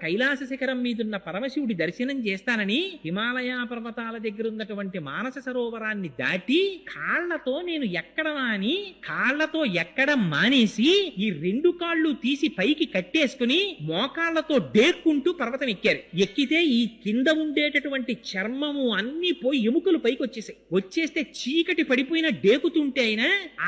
కైలాస శిఖరం మీదున్న పరమశివుడి దర్శనం చేస్తానని హిమాలయ పర్వతాల దగ్గర ఉన్నటువంటి మానస సరోవరాన్ని దాటి కాళ్లతో నేను ఎక్కడమా అని కాళ్లతో ఎక్కడం మానేసి ఈ రెండు కాళ్ళు తీసి పైకి కట్టేసుకుని మోకాళ్లతో డేక్కుంటూ పర్వతం ఎక్కారు. ఎక్కితే ఈ కింద ఉండేటటువంటి చర్మము అన్ని పోయి ఎముకలు పైకి వచ్చేస్తే చీకటి పడిపోయిన డేకుతుంటే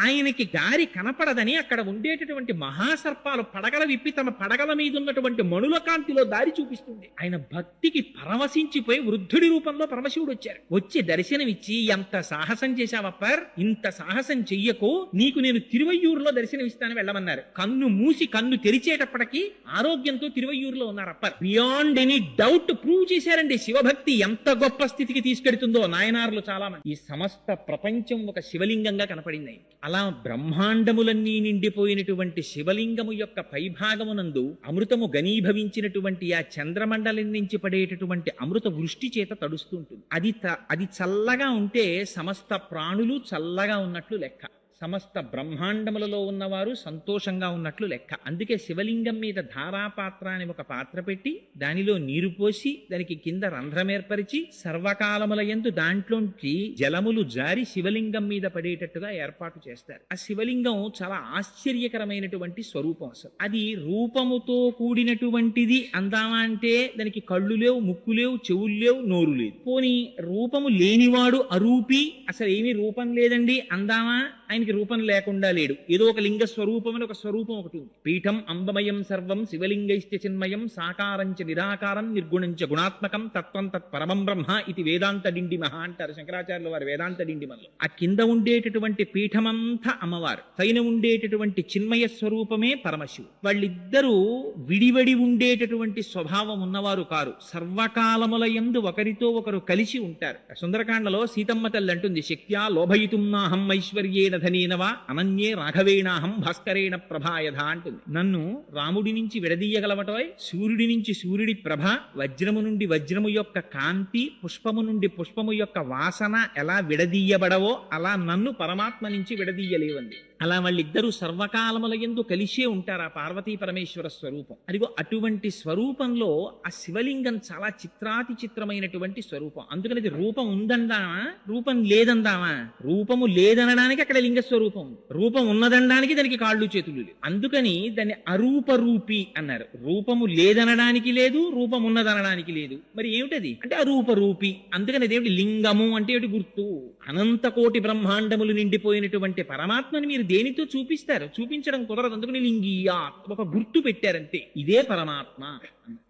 ఆయనకి దారి కనపడదని అక్కడ ఉండేటటువంటి మహాసర్పాలు పడగల విప్పి తమ పడగల మీద ఉన్నటువంటి మణుల కాంతిలో దారి చూపిస్తుంది. ఆయన భక్తికి పరవశించిపోయి వృద్ధుడి రూపంలో పరమశివుడు వచ్చారు. వచ్చి దర్శనమిచ్చి, ఎంత సాహసం చేశావప్పర్, ఇంత సాహసం చెయ్యకు, నీకు నేను తిరువయ్యూరులో దర్శనమిస్తాను వెళ్ళమన్నారు. కన్ను మూసి కన్ను తెరిచేటప్పటికి ఆరోగ్యంతో తిరువయ్యూరులో ఉన్నారు upper. Beyond any doubt prove చేశారండి. శివభక్తి ఎంత గొప్ప స్థితికి తీసుకెడుతుందో నాయనార్లు చాలా మంది. ఈ సమస్త ప్రపంచం ఒక శివలింగంగా కనపడింది. అలా బ్రహ్మాండములన్నీ నిండిపోయినటువంటి శివలింగము యొక్క పైభాగమునందు అమృతము ఘనీభవించినటువంటి ఆ చంద్రమండలం నుంచి పడేటటువంటి అమృత వృష్టి చేత తడుస్తూ ఉంటుంది. అది చల్లగా ఉంటే సమస్త ప్రాణులు చల్లగా ఉన్నట్లు లెక్క, సమస్త బ్రహ్మాండములలో ఉన్నవారు సంతోషంగా ఉన్నట్లు లెక్క. అందుకే శివలింగం మీద ధారాపాత్ర అని ఒక పాత్ర పెట్టి దానిలో నీరు పోసి దానికి కింద రంధ్రం ఏర్పరిచి సర్వకాలముల యందు దాంట్లోంచి జలములు జారి శివలింగం మీద పడేటట్టుగా ఏర్పాటు చేస్తారు. ఆ శివలింగం చాలా ఆశ్చర్యకరమైనటువంటి స్వరూపం. అసలు అది రూపముతో కూడినటువంటిది అందామా అంటే దానికి కళ్ళు లేవు, ముక్కు లేవు, చెవులు లేవు, నోరు లేదు. పోనీ రూపము లేనివాడు అరూపి, అసలు ఏమీ రూపం లేదండి అందామా? ఆయనకి రూపం లేకుండా లేడు. ఏదో ఒక లింగ స్వరూపం అని ఒక స్వరూపం ఒకటి ఉంది. పీఠం అంబమయం సర్వం శివలింగైశ్చ చిన్మయం సాకారంచ నిరాకారం నిర్గుణంచ గుణాత్మకం తత్వం తత్ పరమం బ్రహ్మ ఇది వేదాంత డిండిమహ అంటారు శంకరాచార్యుల వారు వేదాంత డిండిమల్లో. ఆ కింద ఉండేటటువంటి పీఠమంతా అమ్మవారు, పైన ఉండేటటువంటి చిన్మయ స్వరూపమే పరమశివుడు. వాళ్ళిద్దరూ విడివడి ఉండేటటువంటి స్వభావం ఉన్నవారు కారు. సర్వకాలముల యందు ఒకరితో ఒకరు కలిసి ఉంటారు. సుందరకాండలో సీతమ్మ తల్లి అంటుంది, శక్త్యా లోభయితుం నాహం ఐశ్వర్యేన ధనేనవా అనన్యే రాఘవేణాహం భాస్కరేణ ప్రభాయధ అంటుంది. నన్ను రాముడి నుంచి విడదీయగలవటోయ్, సూర్యుడి నుంచి సూర్యుడి ప్రభ, వజ్రము నుండి వజ్రము యొక్క కాంతి, పుష్పము నుండి పుష్పము యొక్క వాసన ఎలా విడదీయబడవో అలా నన్ను పరమాత్మ నుంచి విడదీయలేవండి. అలా వాళ్ళిద్దరూ సర్వకాలముల యందు కలిసే ఉంటారు. ఆ పార్వతీ పరమేశ్వర స్వరూపం అదిగో అటువంటి స్వరూపంలో ఆ శివలింగం చాలా చిత్రాతి చిత్రమైనటువంటి స్వరూపం. అందుకని అది రూపం ఉందందామా, రూపం లేదందామా? రూపము లేదనడానికి అక్కడ లింగ స్వరూపం, రూపం ఉన్నదనడానికి దానికి కాళ్ళు చేతులు లేవు. అందుకని దాన్ని అరూపరూపి అన్నారు. రూపము లేదనడానికి లేదు, రూపం ఉన్నదనడానికి లేదు. మరి ఏమిటది అంటే అరూపరూపి. అందుకని అదేమిటి లింగము అంటే ఏమిటి గుర్తు? అనంత కోటి బ్రహ్మాండములు నిండిపోయినటువంటి పరమాత్మని మీరు దేనితో చూపిస్తారు? చూపించడం కుదరదు. అందుకని లింగియా ఒక గుర్తు పెట్టారంతే, ఇదే పరమాత్మ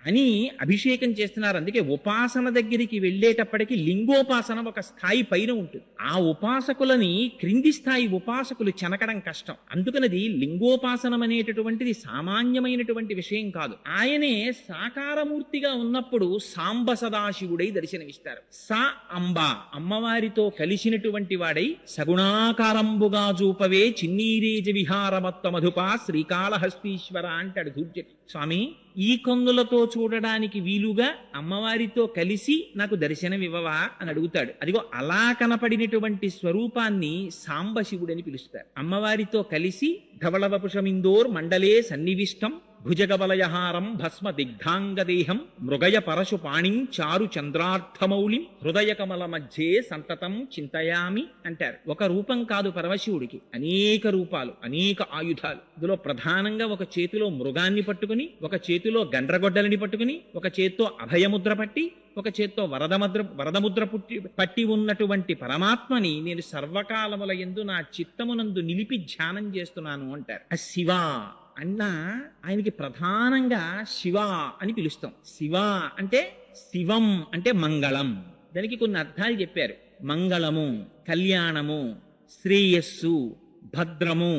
అని అభిషేకం చేస్తున్నారు. అందుకే ఉపాసన దగ్గరికి వెళ్ళేటప్పటికి లింగోపాసన ఒక స్థాయి పైన ఉంటుంది. ఆ ఉపాసకులని క్రింది స్థాయి ఉపాసకులు చెనకడం కష్టం. అందుకనది లింగోపాసనం అనేటటువంటిది సామాన్యమైనటువంటి విషయం కాదు. ఆయనే సాకారమూర్తిగా ఉన్నప్పుడు సాంబ సదాశివుడై దర్శనమిస్తారు. సా అంబ అమ్మవారితో కలిసినటువంటి వాడై సగుణాకారంబుగా చూపవే చిన్నీరేజ విహారమత్వ మధుపా శ్రీకాళహస్తీశ్వర అంటాడు ధూర్జటి స్వామి. ఈ కన్నులతో చూడడానికి వీలుగా అమ్మవారితో కలిసి నాకు దర్శనం ఇవ్వవా అని అడుగుతాడు. అదిగో అలా కనపడినటువంటి స్వరూపాన్ని సాంబశివుడని పిలుస్తారు. అమ్మవారితో కలిసి ధవళవపుషమిందోర్ మండలే సన్నివిష్టం భుజగవలయహారం భస్మ దిగ్ధాంగదేహం మృగయ పరశు పాణిం చారు చంద్రార్థమౌళిం హృదయ కమల మధ్యే సంతతం చింతయామి అంటారు. ఒక రూపం కాదు పరమశివుడికి, అనేక రూపాలు, అనేక ఆయుధాలు. ఇందులో ప్రధానంగా ఒక చేతిలో మృగాన్ని పట్టుకుని, ఒక చేతిలో గండ్రగొడ్డలని పట్టుకుని, ఒక చేత్తో అభయముద్ర పట్టి, ఒక చేత్తో వరదముద్ర పట్టి ఉన్నటువంటి పరమాత్మని నేను సర్వకాలముల యందు నా చిత్తమునందు నిలిపి ధ్యానం చేస్తున్నాను అంటారు. ఆ శివ అన్నా ఆయనకి ప్రధానంగా శివ అని పిలుస్తాం. శివ అంటే శివం అంటే మంగళం. దానికి కొన్ని అర్థాలు చెప్పారు. మంగళము, కళ్యాణము, శ్రేయస్సు, భద్రము,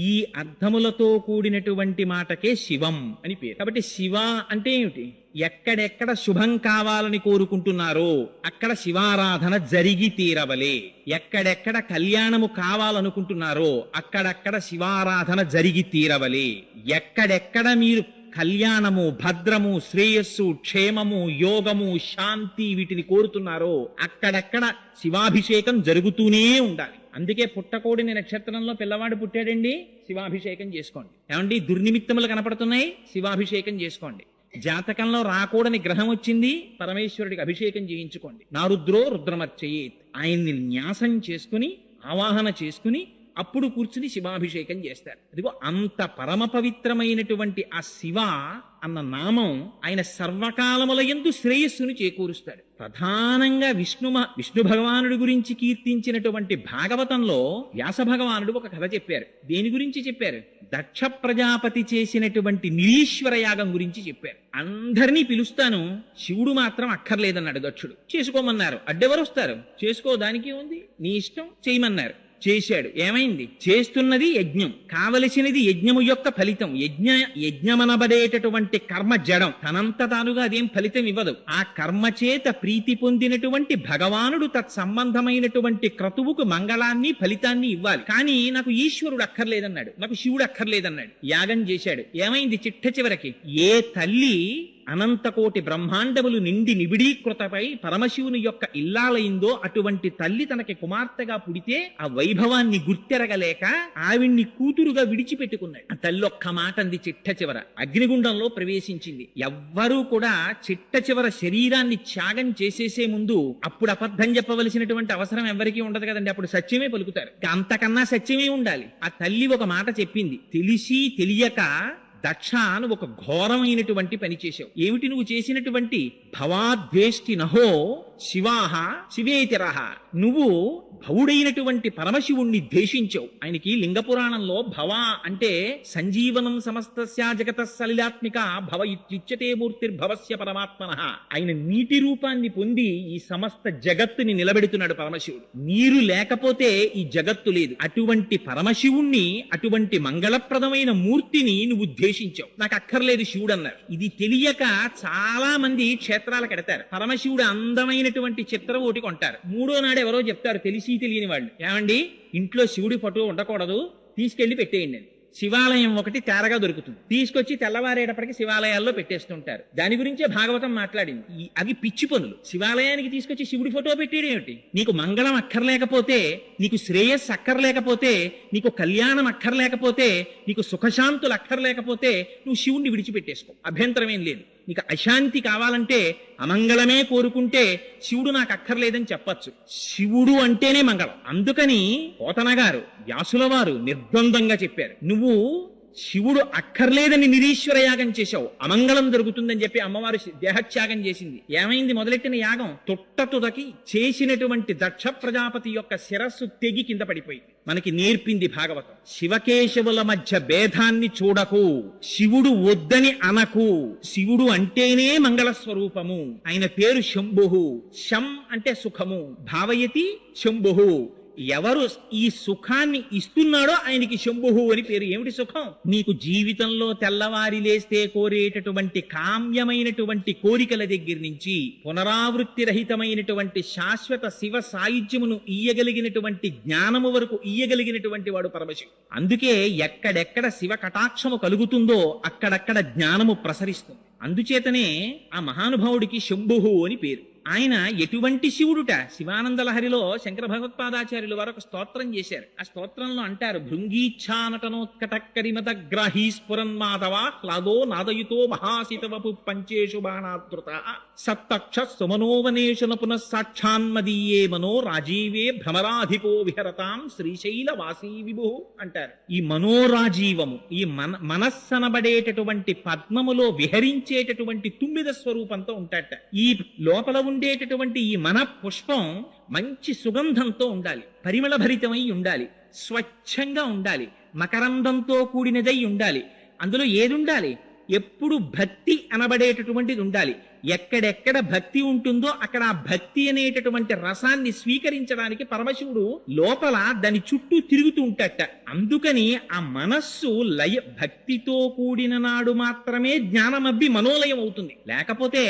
ఈ అర్థములతో కూడినటువంటి మాటకే శివం అని పేరు. కాబట్టి శివ అంటే ఏమిటి? ఎక్కడెక్కడ శుభం కావాలని కోరుకుంటున్నారో అక్కడ శివారాధన జరిగి తీరవలే. ఎక్కడెక్కడ కళ్యాణము కావాలనుకుంటున్నారో అక్కడక్కడ శివారాధన జరిగి తీరవలే. ఎక్కడెక్కడ మీరు కళ్యాణము, భద్రము, శ్రేయస్సు, క్షేమము, యోగము, శాంతి వీటిని కోరుతున్నారో అక్కడక్కడ శివాభిషేకం జరుగుతూనే ఉండాలి. అందుకే పుట్టకోడిని నక్షత్రంలో పిల్లవాడు పుట్టాడండి, శివాభిషేకం చేసుకోండి. ఏమండి దుర్నిమిత్తములు కనపడుతున్నాయి, శివాభిషేకం చేసుకోండి. జాతకంలో రాకూడని గ్రహం వచ్చింది, పరమేశ్వరుడికి అభిషేకం చేయించుకోండి. నారుద్రో రుద్రమర్చయేత్. ఆయన్ని న్యాసం చేసుకుని ఆవాహన చేసుకుని అప్పుడు కూర్చుని శివాభిషేకం చేస్తారు. అదిగో అంత పరమ పవిత్రమైనటువంటి ఆ శివ అన్న నామం ఆయన సర్వకాలములయందు శ్రేయస్సును చేకూరుస్తాడు. ప్రధానంగా విష్ణు భగవానుడి గురించి కీర్తించినటువంటి భాగవతంలో వ్యాస భగవానుడు ఒక కథ చెప్పారు. దేని గురించి చెప్పారు? దక్ష ప్రజాపతి చేసినటువంటి నిరీశ్వర యాగం గురించి చెప్పారు. అందరినీ పిలుస్తాను, శివుడు మాత్రం అక్కర్లేదన్నాడు దక్షుడు. చేసుకోమన్నారు. అడ్డెవరు వస్తారు? చేసుకో, దానికి ఉంది, నీ ఇష్టం, చేయమన్నారు. చేశాడు. ఏమైంది? చేస్తున్నది యజ్ఞం, కావలసినది యజ్ఞము యొక్క ఫలితం. యజ్ఞమనబడేటటువంటి కర్మ జడం, తనంత తానుగా అదేం ఫలితం ఇవ్వదు. ఆ కర్మ చేత ప్రీతి పొందినటువంటి భగవానుడు తత్సంబంధమైనటువంటి క్రతువుకు మంగళాన్ని ఫలితాన్ని ఇవ్వాలి. కానీ నాకు ఈశ్వరుడు అక్కర్లేదన్నాడు, నాకు శివుడు అక్కర్లేదన్నాడు. యాగం చేశాడు. ఏమైంది? చిట్ట చివరికి ఏ తల్లి అనంతకోటి బ్రహ్మాండములు నిండి నిబిడీకృతపై పరమశివుని యొక్క ఇల్లాలైందో అటువంటి తల్లి తనకి కుమార్తెగా పుడితే ఆ వైభవాన్ని గుర్తెరగలేక ఆవిడ్ని కూతురుగా విడిచిపెట్టుకున్నాడు. ఆ తల్లి ఒక్క మాట అంది చిట్ట చివర, అగ్నిగుండంలో ప్రవేశించింది. ఎవ్వరూ కూడా చిట్ట చివర శరీరాన్ని త్యాగం చేసేసే ముందు అప్పుడు అబద్ధం చెప్పవలసినటువంటి అవసరం ఎవరికీ ఉండదు కదండి. అప్పుడు సత్యమే పలుకుతారు. అంతకన్నా సత్యమే ఉండాలి. ఆ తల్లి ఒక మాట చెప్పింది, తెలిసి తెలియక దక్ష నువ్వు ఒక ఘోరమైనటువంటి పని చేశావు. ఏమిటి నువ్వు చేసినటువంటి? భవాద్వేష్టి నహో శివాహ శివేతిరహ. నువ్వు భవుడైనటువంటి పరమశివుణ్ణి ద్వేషించావు. ఆయనకి లింగ పురాణంలో భవ అంటే సంజీవనం సమస్తస్య జగత సలిలాత్మిక భవ ఇత్యుచ్యతే మూర్తిర్భవస్య పరమాత్మనః. ఆయన నీటి రూపాన్ని పొంది ఈ సమస్త జగత్తుని నిలబెడుతున్నాడు పరమశివుడు. నీరు లేకపోతే ఈ జగత్తు లేదు. అటువంటి పరమశివుణ్ణి, అటువంటి మంగళప్రదమైన మూర్తిని నువ్వు ద్వేషించావు. నాకు అక్కర్లేదు శివుడు అన్నారు. ఇది తెలియక చాలా మంది క్షేత్రాలు కడతారు. పరమశివుడు అందమైనటువంటి చిత్రం ఒకటి కొంటారు. మూడో నాడు ఎవరో చెప్తారు, తెలిసి తెలియని వాళ్ళు, ఏమండి ఇంట్లో శివుడి ఫోటో ఉండకూడదు, తీసుకెళ్లి పెట్టేయండి అని. శివాలయం ఒకటి తేరగా దొరుకుతుంది, తీసుకొచ్చి తెల్లవారేటప్పటికి శివాలయాల్లో పెట్టేస్తుంటారు. దాని గురించే భాగవతం మాట్లాడింది. అవి పిచ్చి పనులు. శివాలయానికి తీసుకొచ్చి శివుడి ఫోటో పెట్టేయడం ఏమిటి? నీకు మంగళం అక్కర్లేకపోతే, నీకు శ్రేయస్సు అక్కర్లేకపోతే, నీకు కళ్యాణం అక్కర్లేకపోతే, నీకు సుఖశాంతులు అక్కర్లేకపోతే నువ్వు శివుణ్ణి విడిచిపెట్టేసుకో, అభ్యంతరం ఏం లేదు. నీకు అశాంతి కావాలంటే, అమంగళమే కోరుకుంటే శివుడు నాకు అక్కర్లేదని చెప్పచ్చు. శివుడు అంటేనే మంగళం. అందుకని పోతన గారు, వ్యాసుల వారు నిర్ద్వందంగా చెప్పారు, నువ్వు శివుడు అక్కర్లేదని నిరీశ్వర యాగం చేశావు, అమంగళం జరుగుతుందని చెప్పి అమ్మవారు దేహత్యాగం చేసింది. ఏమైంది? మొదలెట్టిన యాగం తుట్టతుదకి చేసినటువంటి దక్ష ప్రజాపతి యొక్క శిరస్సు తెగి కింద పడిపోయింది. మనకి నేర్పింది భాగవతం. శివకేశవుల మధ్య భేదాన్ని చూడకు, శివుడు వద్దని అనకు. శివుడు అంటేనే మంగళ స్వరూపము. ఆయన పేరు శంభుః. శం అంటే సుఖము, భావయతి శంభుః. ఎవరు ఈ సుఖాన్ని ఇస్తున్నాడో ఆయనకి శంభుః అని పేరు. ఏమిటి సుఖం? నీకు జీవితంలో తెల్లవారి లేస్తే కోరేటటువంటి కామ్యమైనటువంటి కోరికల దగ్గర నుంచి పునరావృత్తి రహితమైనటువంటి శాశ్వత శివ సాయుధ్యమును ఇయ్యగలిగినటువంటి జ్ఞానము వరకు ఇయ్యగలిగినటువంటి వాడు పరమశివుడు. అందుకే ఎక్కడెక్కడ శివ కటాక్షము కలుగుతుందో అక్కడక్కడ జ్ఞానము ప్రసరిస్తుంది. అందుచేతనే ఆ మహానుభావుడికి శంభుః అని పేరు. ఆయన ఎటువంటి శివుడుట? శివానంద లహరిలో శంకర భగవత్పాదాచార్యులు వారు ఒక స్తోత్రం చేశారు. ఆ స్తోత్రంలో అంటారు, భృంగీచ్ఛానటనోత్కటక్కరిమదగ్రాహీ స్ఫురన్మాధవ హ్లాదో నాదయుతో మహాసితవపు పంచేషు బాణాదృత సత్తక్ష సుమనోవనేషున పునఃసాక్షాన్మదీయే మనో రాజీవే భ్రమరాధిపో విహరతాం శ్రీశైల వాసీ విభు అంటారు. ఈ మనోరాజీవము, ఈ మనస్సనబడేటటువంటి పద్మములో విహరించేటటువంటి తుమ్మిద స్వరూపంతో ఉంటాట. ఈ లోపల ఉండేటటువంటి ఈ మన పుష్పం మంచి సుగంధంతో ఉండాలి, పరిమళ భరితమై ఉండాలి, స్వచ్ఛంగా ఉండాలి, మకరందంతో కూడినదై ఉండాలి. అందులో ఏది ఉండాలి? ఎప్పుడు భక్తి అనబడేటటువంటిది ఉండాలి. ఎక్కడెక్కడ భక్తి ఉంటుందో అక్కడ ఆ భక్తి అనేటటువంటి రసాన్ని స్వీకరించడానికి పరమశివుడు లోపల దాని చుట్టూ తిరుగుతూ ఉంటాట. అందుకని ఆ మనస్సు భక్తితో కూడిన నాడు మాత్రమే జ్ఞానమబ్బి మనోలయం అవుతుంది. లేకపోతే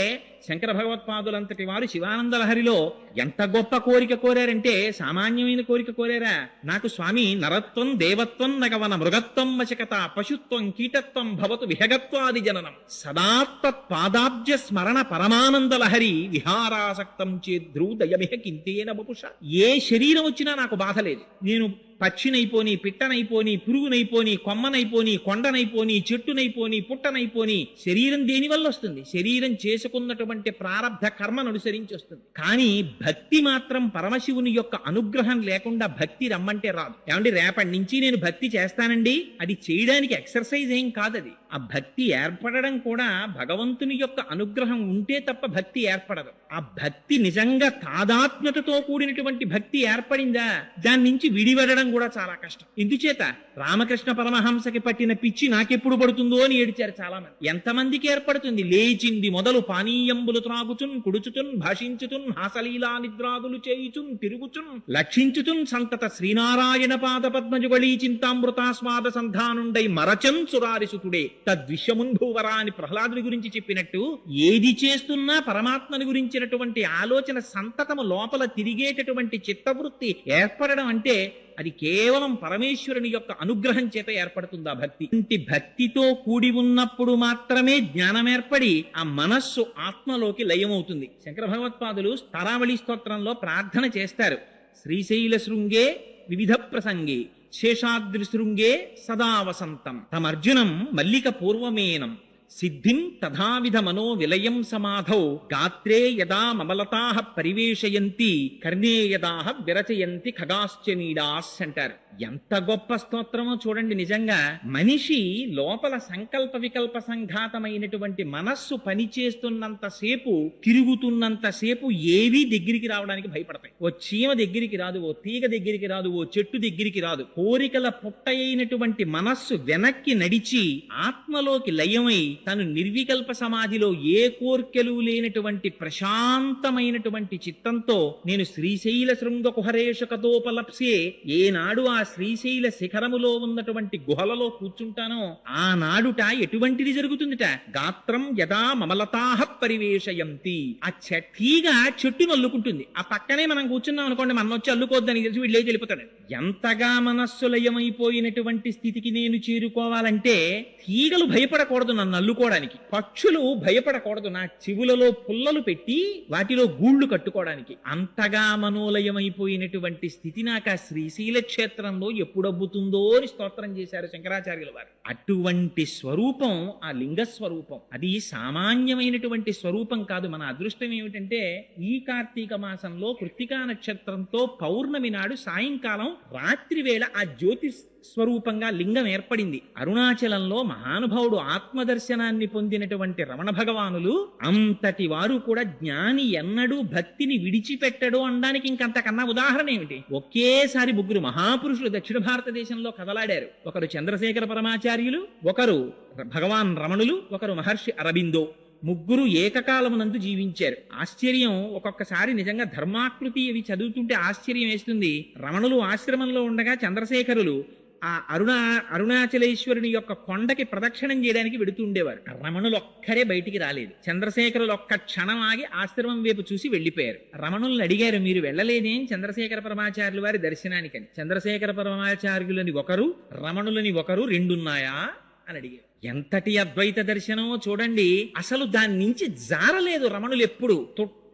శంకర భగవత్పాదులంతటి వారు శివానంద లహరిలో ఎంత గొప్ప కోరిక కోరారంటే, సామాన్యమైన కోరిక కోరారా? నాకు స్వామి నరత్వం దేవత్వం నగవన మృగత్వం వశకత పశుత్వం కీటత్వం భవతు విహగత్వాది జననం సదాత్త పాదాబ్జ స్మరణ పరమానంద లహరి విహారాసక్తం చేద్రు దయమిహ కింతేన వపుష. ఏ శరీరం వచ్చినా నాకు బాధ లేదు, నేను పక్షినైపోని, పిట్టనైపోని, పురుగునైపోని, కొమ్మనైపోని, కొండనైపోని, చెట్టునైపోని, పుట్టనైపోని. శరీరం దేని వల్ల వస్తుంది? శరీరం చేసుకున్నటువంటి ప్రారబ్ధ కర్మను అనుసరించి వస్తుంది. కానీ భక్తి మాత్రం పరమశివుని యొక్క అనుగ్రహం లేకుండా భక్తి రమ్మంటే రాదు. ఏమంటే రేపటి నుంచి నేను భక్తి చేస్తానండి, అది చేయడానికి ఎక్సర్సైజ్ ఏం కాదది. ఆ భక్తి ఏర్పడడం కూడా భగవంతుని యొక్క అనుగ్రహం ఉంటే తప్ప భక్తి ఏర్పడదు. ఆ భక్తి నిజంగా తాదాత్మ్యతతో కూడినటువంటి భక్తి ఏర్పడిందా, దాని నుంచి విడివడడం కూడా చాలా కష్టం. ఎందుచేత రామకృష్ణ పరమహంసకి పట్టిన పిచ్చి నాకెప్పుడు పడుతుందో అని ఏడిచారు చాలా మంది. ఎంతమందికి ఏర్పడుతుంది? లేచింది మొదలు పానీయంబులు త్రాగుచున్, కుడుచుచున్, భాషించుచున్, హాసలీలా నిద్రాదులు చేయుచున్, తిరుగుచున్, లక్షించుచున్, సంతత శ్రీనారాయణ పాద పద్మజుగళీ చింతామృతాస్వాద సంధానుండై మరచన్ సురారిసుతుడే తద్విశ్వమున్ భూవరా అని ప్రహ్లాదుని గురించి చెప్పినట్టు, ఏది చేస్తున్నా పరమాత్మని గురించినటువంటి ఆలోచన సంతతము లోపల తిరిగేటటువంటి చిత్తవృత్తి ఏర్పడడం అంటే అది కేవలం పరమేశ్వరుని యొక్క అనుగ్రహం చేత ఏర్పడుతుంది ఆ భక్తి. ఇంటి భక్తితో కూడి ఉన్నప్పుడు మాత్రమే జ్ఞానం ఏర్పడి ఆ మనస్సు ఆత్మలోకి లయమవుతుంది. శంకర భగవత్పాదులు తారావళి స్తోత్రంలో ప్రార్థన చేస్తారు. శ్రీశైల శృంగే వివిధ ప్రసంగే శేషాద్రి శృంగే సదా వసంతం తమర్జునం మల్లిక పూర్వమేనం సిద్ధిం తథావిధ మనో విలయం సమాధౌ గాత్రే యదా మమలతాః పరివేశయంతి కర్ణే యదాః విరచయంతి ఖగాశ్చనీడాస్ అంటారు. ఎంత గొప్ప స్తోత్రమో చూడండి. నిజంగా మనిషి లోపల సంకల్ప వికల్ప సంఘాతమైనటువంటి మనస్సు పనిచేస్తున్నంతసేపు, తిరుగుతున్నంతసేపు ఏవీ దగ్గరికి రావడానికి భయపడతాయి. ఓ చీమ దగ్గరికి రాదు, ఓ తీగ దగ్గరికి రాదు, ఓ చెట్టు దగ్గరికి రాదు. కోరికల పుట్ట అయినటువంటి మనస్సు వెనక్కి నడిచి ఆత్మలోకి లయమై తను నిర్వికల్ప సమాధిలో ఏ కోర్కెలు లేనటువంటి ప్రశాంతమైనటువంటి చిత్తంతో నేను శ్రీశైల శృంగ కుహరేషకతోపలప్సే, ఏనాడు ఆ శ్రీశైల శిఖరములో ఉన్నటువంటి గుహలలో కూర్చుంటానో ఆనాడుట ఎటువంటిది జరుగుతుందిట? గాత్రం యదా మమలతాః పరివేశయంతి. ఆ తీగ చెట్టు అల్లుకుంటుంది. ఆ పక్కనే మనం కూర్చున్నాం అనుకోండి, మనం వచ్చి అల్లుకోవద్దని తెలిసి వీళ్ళే వెళ్ళిపోతాడు. ఎంతగా మనస్సు లయమైపోయినటువంటి స్థితికి నేను చేరుకోవాలంటే తీగలు భయపడకూడదు నన్ను అల్లుకోవడానికి, పక్షులు భయపడకూడదు నా చెవులలో పుల్లలు పెట్టి వాటిలో గూళ్లు కట్టుకోవడానికి. అంతగా మనోలయమైపోయినటువంటి స్థితి నాకు ఆ శ్రీశైల క్షేత్రంలో ఎప్పుడబ్బుతుందో అని స్తోత్రం చేశారు శంకరాచార్యుల వారు. అటువంటి స్వరూపం ఆ లింగ స్వరూపం. అది సామాన్యమైనటువంటి స్వరూపం కాదు. మన అదృష్టం ఏమిటంటే ఈ కార్తీక మాసంలో కృత్తికా నక్షత్రంతో పౌర్ణమి నాడు సాయంకాలం రాత్రి వేళ ఆ జ్యోతి స్వరూపంగా లింగం ఏర్పడింది. అరుణాచలంలో మహానుభావుడు ఆత్మదర్శనాన్ని పొందినటువంటి రమణ భగవానులు అంతటి వారు కూడా జ్ఞాని ఎన్నడూ భక్తిని విడిచిపెట్టడు అనడానికి ఇంకంతకన్నా ఉదాహరణ ఏమిటి? ఒకేసారి ముగ్గురు మహాపురుషులు దక్షిణ భారతదేశంలో కదలాడారు. ఒకరు చంద్రశేఖర పరమాచార్యులు, ఒకరు భగవాన్ రమణులు, ఒకరు మహర్షి అరబిందో. ముగ్గురు ఏకకాలమునందు జీవించారు. ఆశ్చర్యం, ఒక్కొక్కసారి నిజంగా ధర్మాకృతి అవి చదువుతుంటే ఆశ్చర్యం వేస్తుంది. రమణులు ఆశ్రమంలో ఉండగా చంద్రశేఖరులు ఆ అరుణాచలేశ్వరుని యొక్క కొండకి ప్రదక్షిణం చేయడానికి వెడుతూ ఉండేవారు. రమణులు ఒక్కరే బయటికి రాలేదు. చంద్రశేఖరులు ఒక్క క్షణం ఆగి ఆశ్రమం వైపు చూసి వెళ్లిపోయారు. రమణుల్ని అడిగారు, మీరు వెళ్ళలేదేం చంద్రశేఖర పరమాచార్యుల వారి దర్శనానికని. చంద్రశేఖర పరమాచార్యులని ఒకరు, రమణులని ఒకరు, రెండున్నాయా అని అడిగారు. ఎంతటి అద్వైత దర్శనమో చూడండి. అసలు దాని నుంచి జారలేదు రమణులు ఎప్పుడు.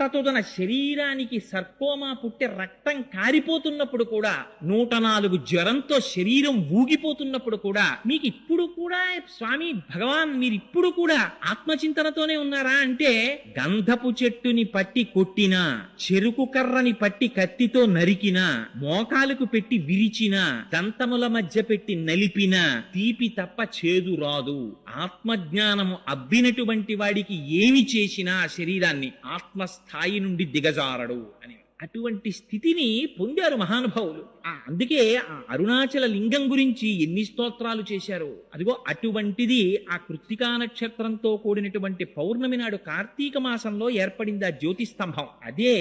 తన శరీరానికి సర్కోమా పుట్టి రక్తం కారిపోతున్నప్పుడు కూడా, 104 జ్వరంతో శరీరం ఊగిపోతున్నప్పుడు కూడా, మీకు ఇప్పుడు కూడా స్వామి భగవాన్ మీరు ఇప్పుడు కూడా ఆత్మచింతనతోనే ఉన్నారా అంటే, గంధపు చెట్టుని పట్టి కొట్టినా, చెరుకు కర్రని పట్టి కత్తితో నరికినా, మోకాలకు పెట్టి విరిచినా, దంతముల మధ్య పెట్టి నలిపినా తీపి తప్ప చేదు రాదు. ఆత్మజ్ఞానము అబ్బినటువంటి వాడికి ఏమి చేసినా శరీరాన్ని ఆత్మస్థాయి నుండి దిగజారడు అని అటువంటి స్థితిని పొందారు మహానుభావులు. అందుకే ఆ అరుణాచల లింగం గురించి ఎన్ని స్తోత్రాలు చేశారు. అదిగో అటువంటిది ఆ కృత్తికా నక్షత్రంతో కూడినటువంటి పౌర్ణమి నాడు కార్తీక మాసంలో ఏర్పడింది ఆ జ్యోతిస్తంభం. అదే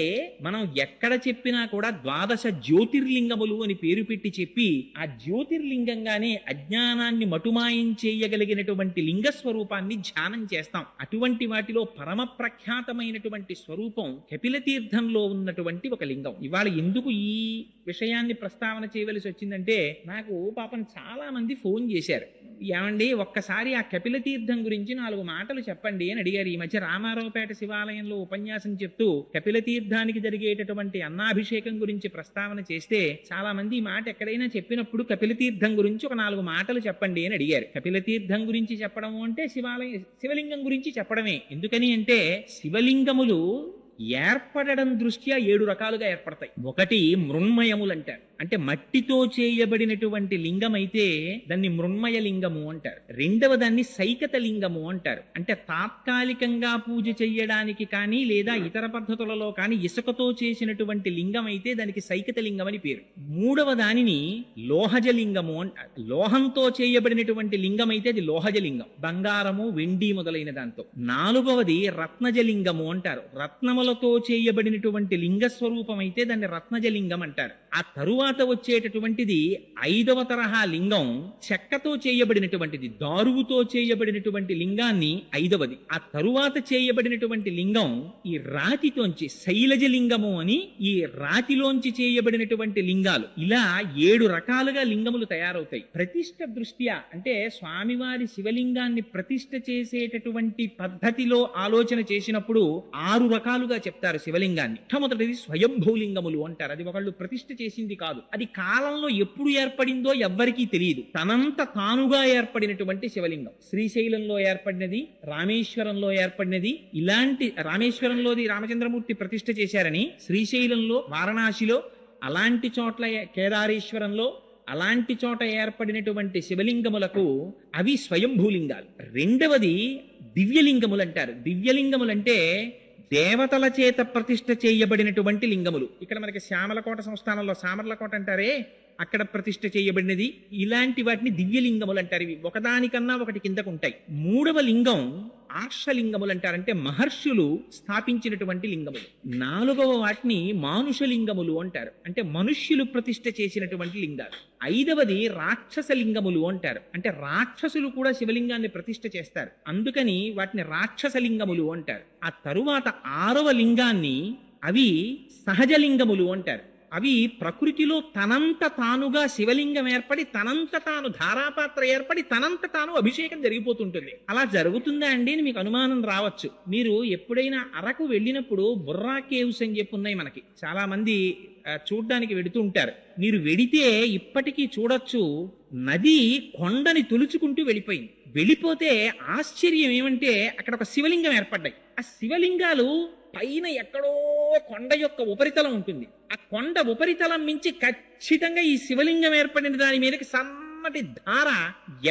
మనం ఎక్కడ చెప్పినా కూడా 12 జ్యోతిర్లింగములు అని పేరు పెట్టి చెప్పి ఆ జ్యోతిర్లింగంగానే అజ్ఞానాన్ని మటుమాయం చేయగలిగినటువంటి లింగ స్వరూపాన్ని ధ్యానం చేస్తాం. అటువంటి వాటిలో పరమ ప్రఖ్యాతమైనటువంటి స్వరూపం కపిల తీర్థంలో ఉన్నటువంటి ఒక లింగం. ఇవాళ ఎందుకు ఈ విషయాన్ని ప్రస్తావన చేయవలసి వచ్చిందంటే, నాకు పాపం చాలా మంది ఫోన్ చేశారు, ఏమండి ఒక్కసారి ఆ కపిల తీర్థం గురించి 4 మాటలు చెప్పండి అని అడిగారు. ఈ మధ్య రామారావుపేట శివాలయంలో ఉపన్యాసం చెప్తూ కపిల తీర్థానికి జరిగేటటువంటి అన్నాభిషేకం గురించి ప్రస్తావన చేస్తే చాలా మంది ఈ మాట ఎక్కడైనా చెప్పినప్పుడు కపిల తీర్థం గురించి ఒక 4 మాటలు చెప్పండి అని అడిగారు. కపిల తీర్థం గురించి చెప్పడము అంటే శివలింగం గురించి చెప్పడమే. ఎందుకని అంటే శివలింగములు ఏర్పడడం దృష్ట్యా 7 రకాలుగా ఏర్పడతాయి. ఒకటి మృణ్మయములు అంటారు, అంటే మట్టితో చేయబడినటువంటి లింగం అయితే దాన్ని మృణ్మయ లింగము అంటారు. రెండవ దాన్ని సైకత లింగము అంటారు, అంటే తాత్కాలికంగా పూజ చెయ్యడానికి కానీ లేదా ఇతర పద్ధతులలో కానీ ఇసుకతో చేసినటువంటి లింగం అయితే దానికి సైకత లింగం అని పేరు. మూడవ దానిని లోహజ లింగము అంటారు. లోహంతో చేయబడినటువంటి లింగం అయితే అది లోహజ లింగం, బంగారము వెండి మొదలైన దాంతో. నాలుగవది రత్నజ లింగము అంటారు. రత్నములతో చేయబడినటువంటి లింగ స్వరూపం అయితే దాన్ని రత్నజ లింగం అంటారు. ఆ తరువాత వచ్చేటటువంటిది 5వ తరహా లింగం చెక్కతో చేయబడినటువంటిది, దారువుతో చేయబడినటువంటి లింగాన్ని 5వది. ఆ తరువాత చేయబడినటువంటి లింగం ఈ రాతితోంచి శైలజ లింగము అని, ఈ రాతిలోంచి చేయబడినటువంటి లింగాలు. ఇలా 7 రకాలుగా లింగములు తయారవుతాయి. ప్రతిష్ఠ దృష్ట్యా అంటే స్వామివారి శివలింగాన్ని ప్రతిష్ఠ చేసేటటువంటి పద్ధతిలో ఆలోచన చేసినప్పుడు 6 రకాలుగా చెప్తారు శివలింగాన్ని. మొట్టమొదటిది స్వయంభూలింగములు అంటారు. అది ఒకళ్ళు ప్రతిష్ఠ చేసింది కాదు, అది కాలంలో ఎప్పుడు ఏర్పడిందో ఎవ్వరికీ తెలియదు. తనంత తానుగా ఏర్పడినటువంటి శివలింగం. శ్రీశైలంలో ఏర్పడినది, రామేశ్వరంలో ఏర్పడినది. ఇలాంటి రామేశ్వరంలోది రామచంద్రమూర్తి ప్రతిష్ఠ చేశారని, శ్రీశైలంలో వారణాసిలో అలాంటి చోట్ల కేదారేశ్వరంలో అలాంటి చోట ఏర్పడినటువంటి శివలింగములకు అవి స్వయంభూలింగాలు. రెండవది దివ్యలింగములు అంటారు. దివ్యలింగములంటే దేవతల చేత ప్రతిష్ఠ చేయబడినటువంటి లింగములు. ఇక్కడ మనకి శ్యామలకోట సంస్థానంలో సామర్లకోట అంటారే, అక్కడ ప్రతిష్ఠ చేయబడినది. ఇలాంటి వాటిని దివ్యలింగములు అంటారు. ఇవి ఒకదానికన్నా ఒకటి కిందకు ఉంటాయి. మూడవ లింగం ఆర్షలింగములు అంటారంటే మహర్షులు స్థాపించినటువంటి లింగములు. నాలుగవ వాటిని మానుషలింగములు అంటారు, అంటే మనుష్యులు ప్రతిష్ఠ చేసినటువంటి లింగాలు. 5వది రాక్షస లింగములు అంటారు, అంటే రాక్షసులు కూడా శివలింగాన్ని ప్రతిష్ఠ చేస్తారు, అందుకని వాటిని రాక్షస లింగములు అంటారు. ఆ తరువాత 6వ లింగాన్ని అవి సహజలింగములు అంటారు. అవి ప్రకృతిలో తనంత తానుగా శివలింగం ఏర్పడి తనంత తాను ధారాపాత్ర ఏర్పడి తనంత తాను అభిషేకం జరిగిపోతుంటుంది. అలా జరుగుతుందా అండి అని మీకు అనుమానం రావచ్చు. మీరు ఎప్పుడైనా అరకు వెళ్ళినప్పుడు బుర్రా కేవ్స్ అని చెప్పి ఉన్నాయి మనకి, చాలా మంది చూడ్డానికి వెడుతూ ఉంటారు. మీరు వెడితే ఇప్పటికీ చూడొచ్చు, నది కొండని తొలుచుకుంటూ వెళ్ళిపోయింది. వెళ్ళిపోతే ఆశ్చర్యం ఏమంటే అక్కడ ఒక శివలింగం ఏర్పడ్డాయి. ఆ శివలింగాలు పైన ఎక్కడో కొండ యొక్క ఉపరితలం ఉంటుంది. ఆ కొండ ఉపరితలం మించి ఖచ్చితంగా ఈ శివలింగం ఏర్పడిన దాని మీదకి సన్నటి ధార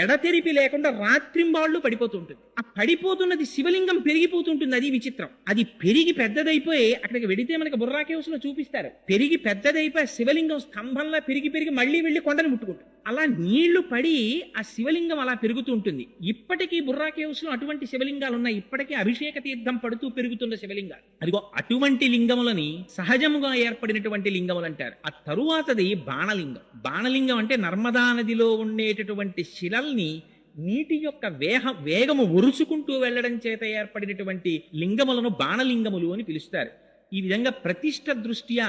ఎడతెరిపి లేకుండా రాత్రింబాళ్ళు పడిపోతుంటుంది. ఆ పడిపోతున్నది శివలింగం పెరిగిపోతుంటుంది. అది విచిత్రం. అది పెరిగి పెద్దదైపోయి అక్కడికి వెడితే మనకి బుర్రా కేవ్స్ లో చూపిస్తారు, పెరిగి పెద్దదైపోయి శివలింగం స్తంభంలా పెరిగి పెరిగి మళ్ళీ వెళ్ళి కొండని ముట్టుకుంటుంది. అలా నీళ్లు పడి ఆ శివలింగం అలా పెరుగుతూ ఉంటుంది. ఇప్పటికీ బుర్రా కేవ్స్ లో అటువంటి శివలింగాలు ఉన్నాయి. ఇప్పటికీ అభిషేక తీర్థం పడుతూ పెరుగుతున్న శివలింగాలు. అదిగో అటువంటి లింగములని సహజముగా ఏర్పడినటువంటి లింగములు అంటారు. ఆ తరువాతది బాణలింగం. బాణలింగం అంటే నర్మదా నదిలో ఉండేటటువంటి శిలల్ని నీటి యొక్క వేగము ఒరుచుకుంటూ వెళ్లడం చేత ఏర్పడినటువంటి లింగములను బాణలింగములు అని పిలుస్తారు. ఈ విధంగా ప్రతిష్ఠ దృష్ట్యా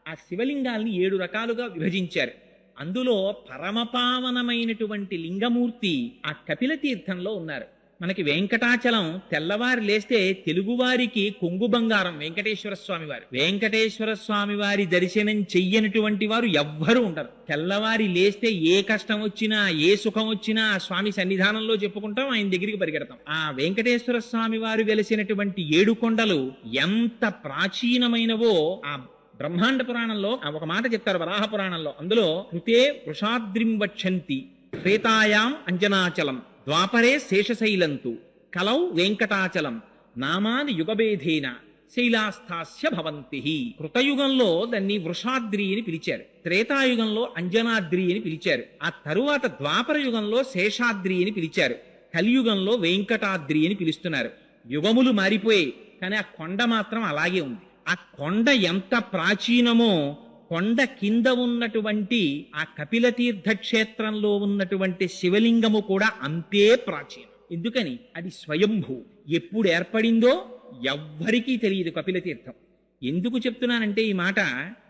ఆ శివలింగాల్ని 7 రకాలుగా విభజించారు. అందులో పరమపావనమైనటువంటి లింగమూర్తి ఆ కపిల తీర్థంలో ఉన్నారు. మనకి వెంకటాచలం తెల్లవారి లేస్తే తెలుగువారికి కొంగు బంగారం వెంకటేశ్వర స్వామి వారు. వెంకటేశ్వర స్వామి వారి దర్శనం చెయ్యనటువంటి వారు ఎవ్వరూ ఉండరు. తెల్లవారి లేస్తే ఏ కష్టం వచ్చినా ఏ సుఖం వచ్చినా ఆ స్వామి సన్నిధానంలో చెప్పుకుంటాం, ఆయన దగ్గరికి పరిగెడతాం. ఆ వెంకటేశ్వర స్వామి వారు వెలిసినటువంటి 7 కొండలు ఎంత ప్రాచీనమైనవో ఆ బ్రహ్మాండ పురాణంలో ఒక మాట చెప్తారు, వరాహ పురాణంలో. అందులో కృతే వృషాద్రిం వక్షంతి త్రేతాయాం అంజనాచలం ద్వాపరే శేషశైలంతు కలౌ వెంకటాచలం నామాని యుగభేదేన శైలాస్థాస్య భవంతి. కృతయుగంలో దాన్ని వృషాద్రి అని పిలిచారు, త్రేతాయుగంలో అంజనాద్రి అని పిలిచారు, ఆ తరువాత ద్వాపర యుగంలో శేషాద్రి అని పిలిచారు, కలియుగంలో వెంకటాద్రి అని పిలుస్తున్నారు. యుగములు మారిపోయాయి కానీ ఆ కొండ మాత్రం అలాగే ఉంది. ఆ కొండ ఎంత ప్రాచీనమో కొండ కింద ఉన్నటువంటి ఆ కపిల తీర్థ క్షేత్రంలో ఉన్నటువంటి శివలింగము కూడా అంతే ప్రాచీనం. ఎందుకని అది స్వయంభూ. ఎప్పుడు ఏర్పడిందో ఎవ్వరికీ తెలియదు కపిల తీర్థం. ఎందుకు చెప్తున్నానంటే ఈ మాట,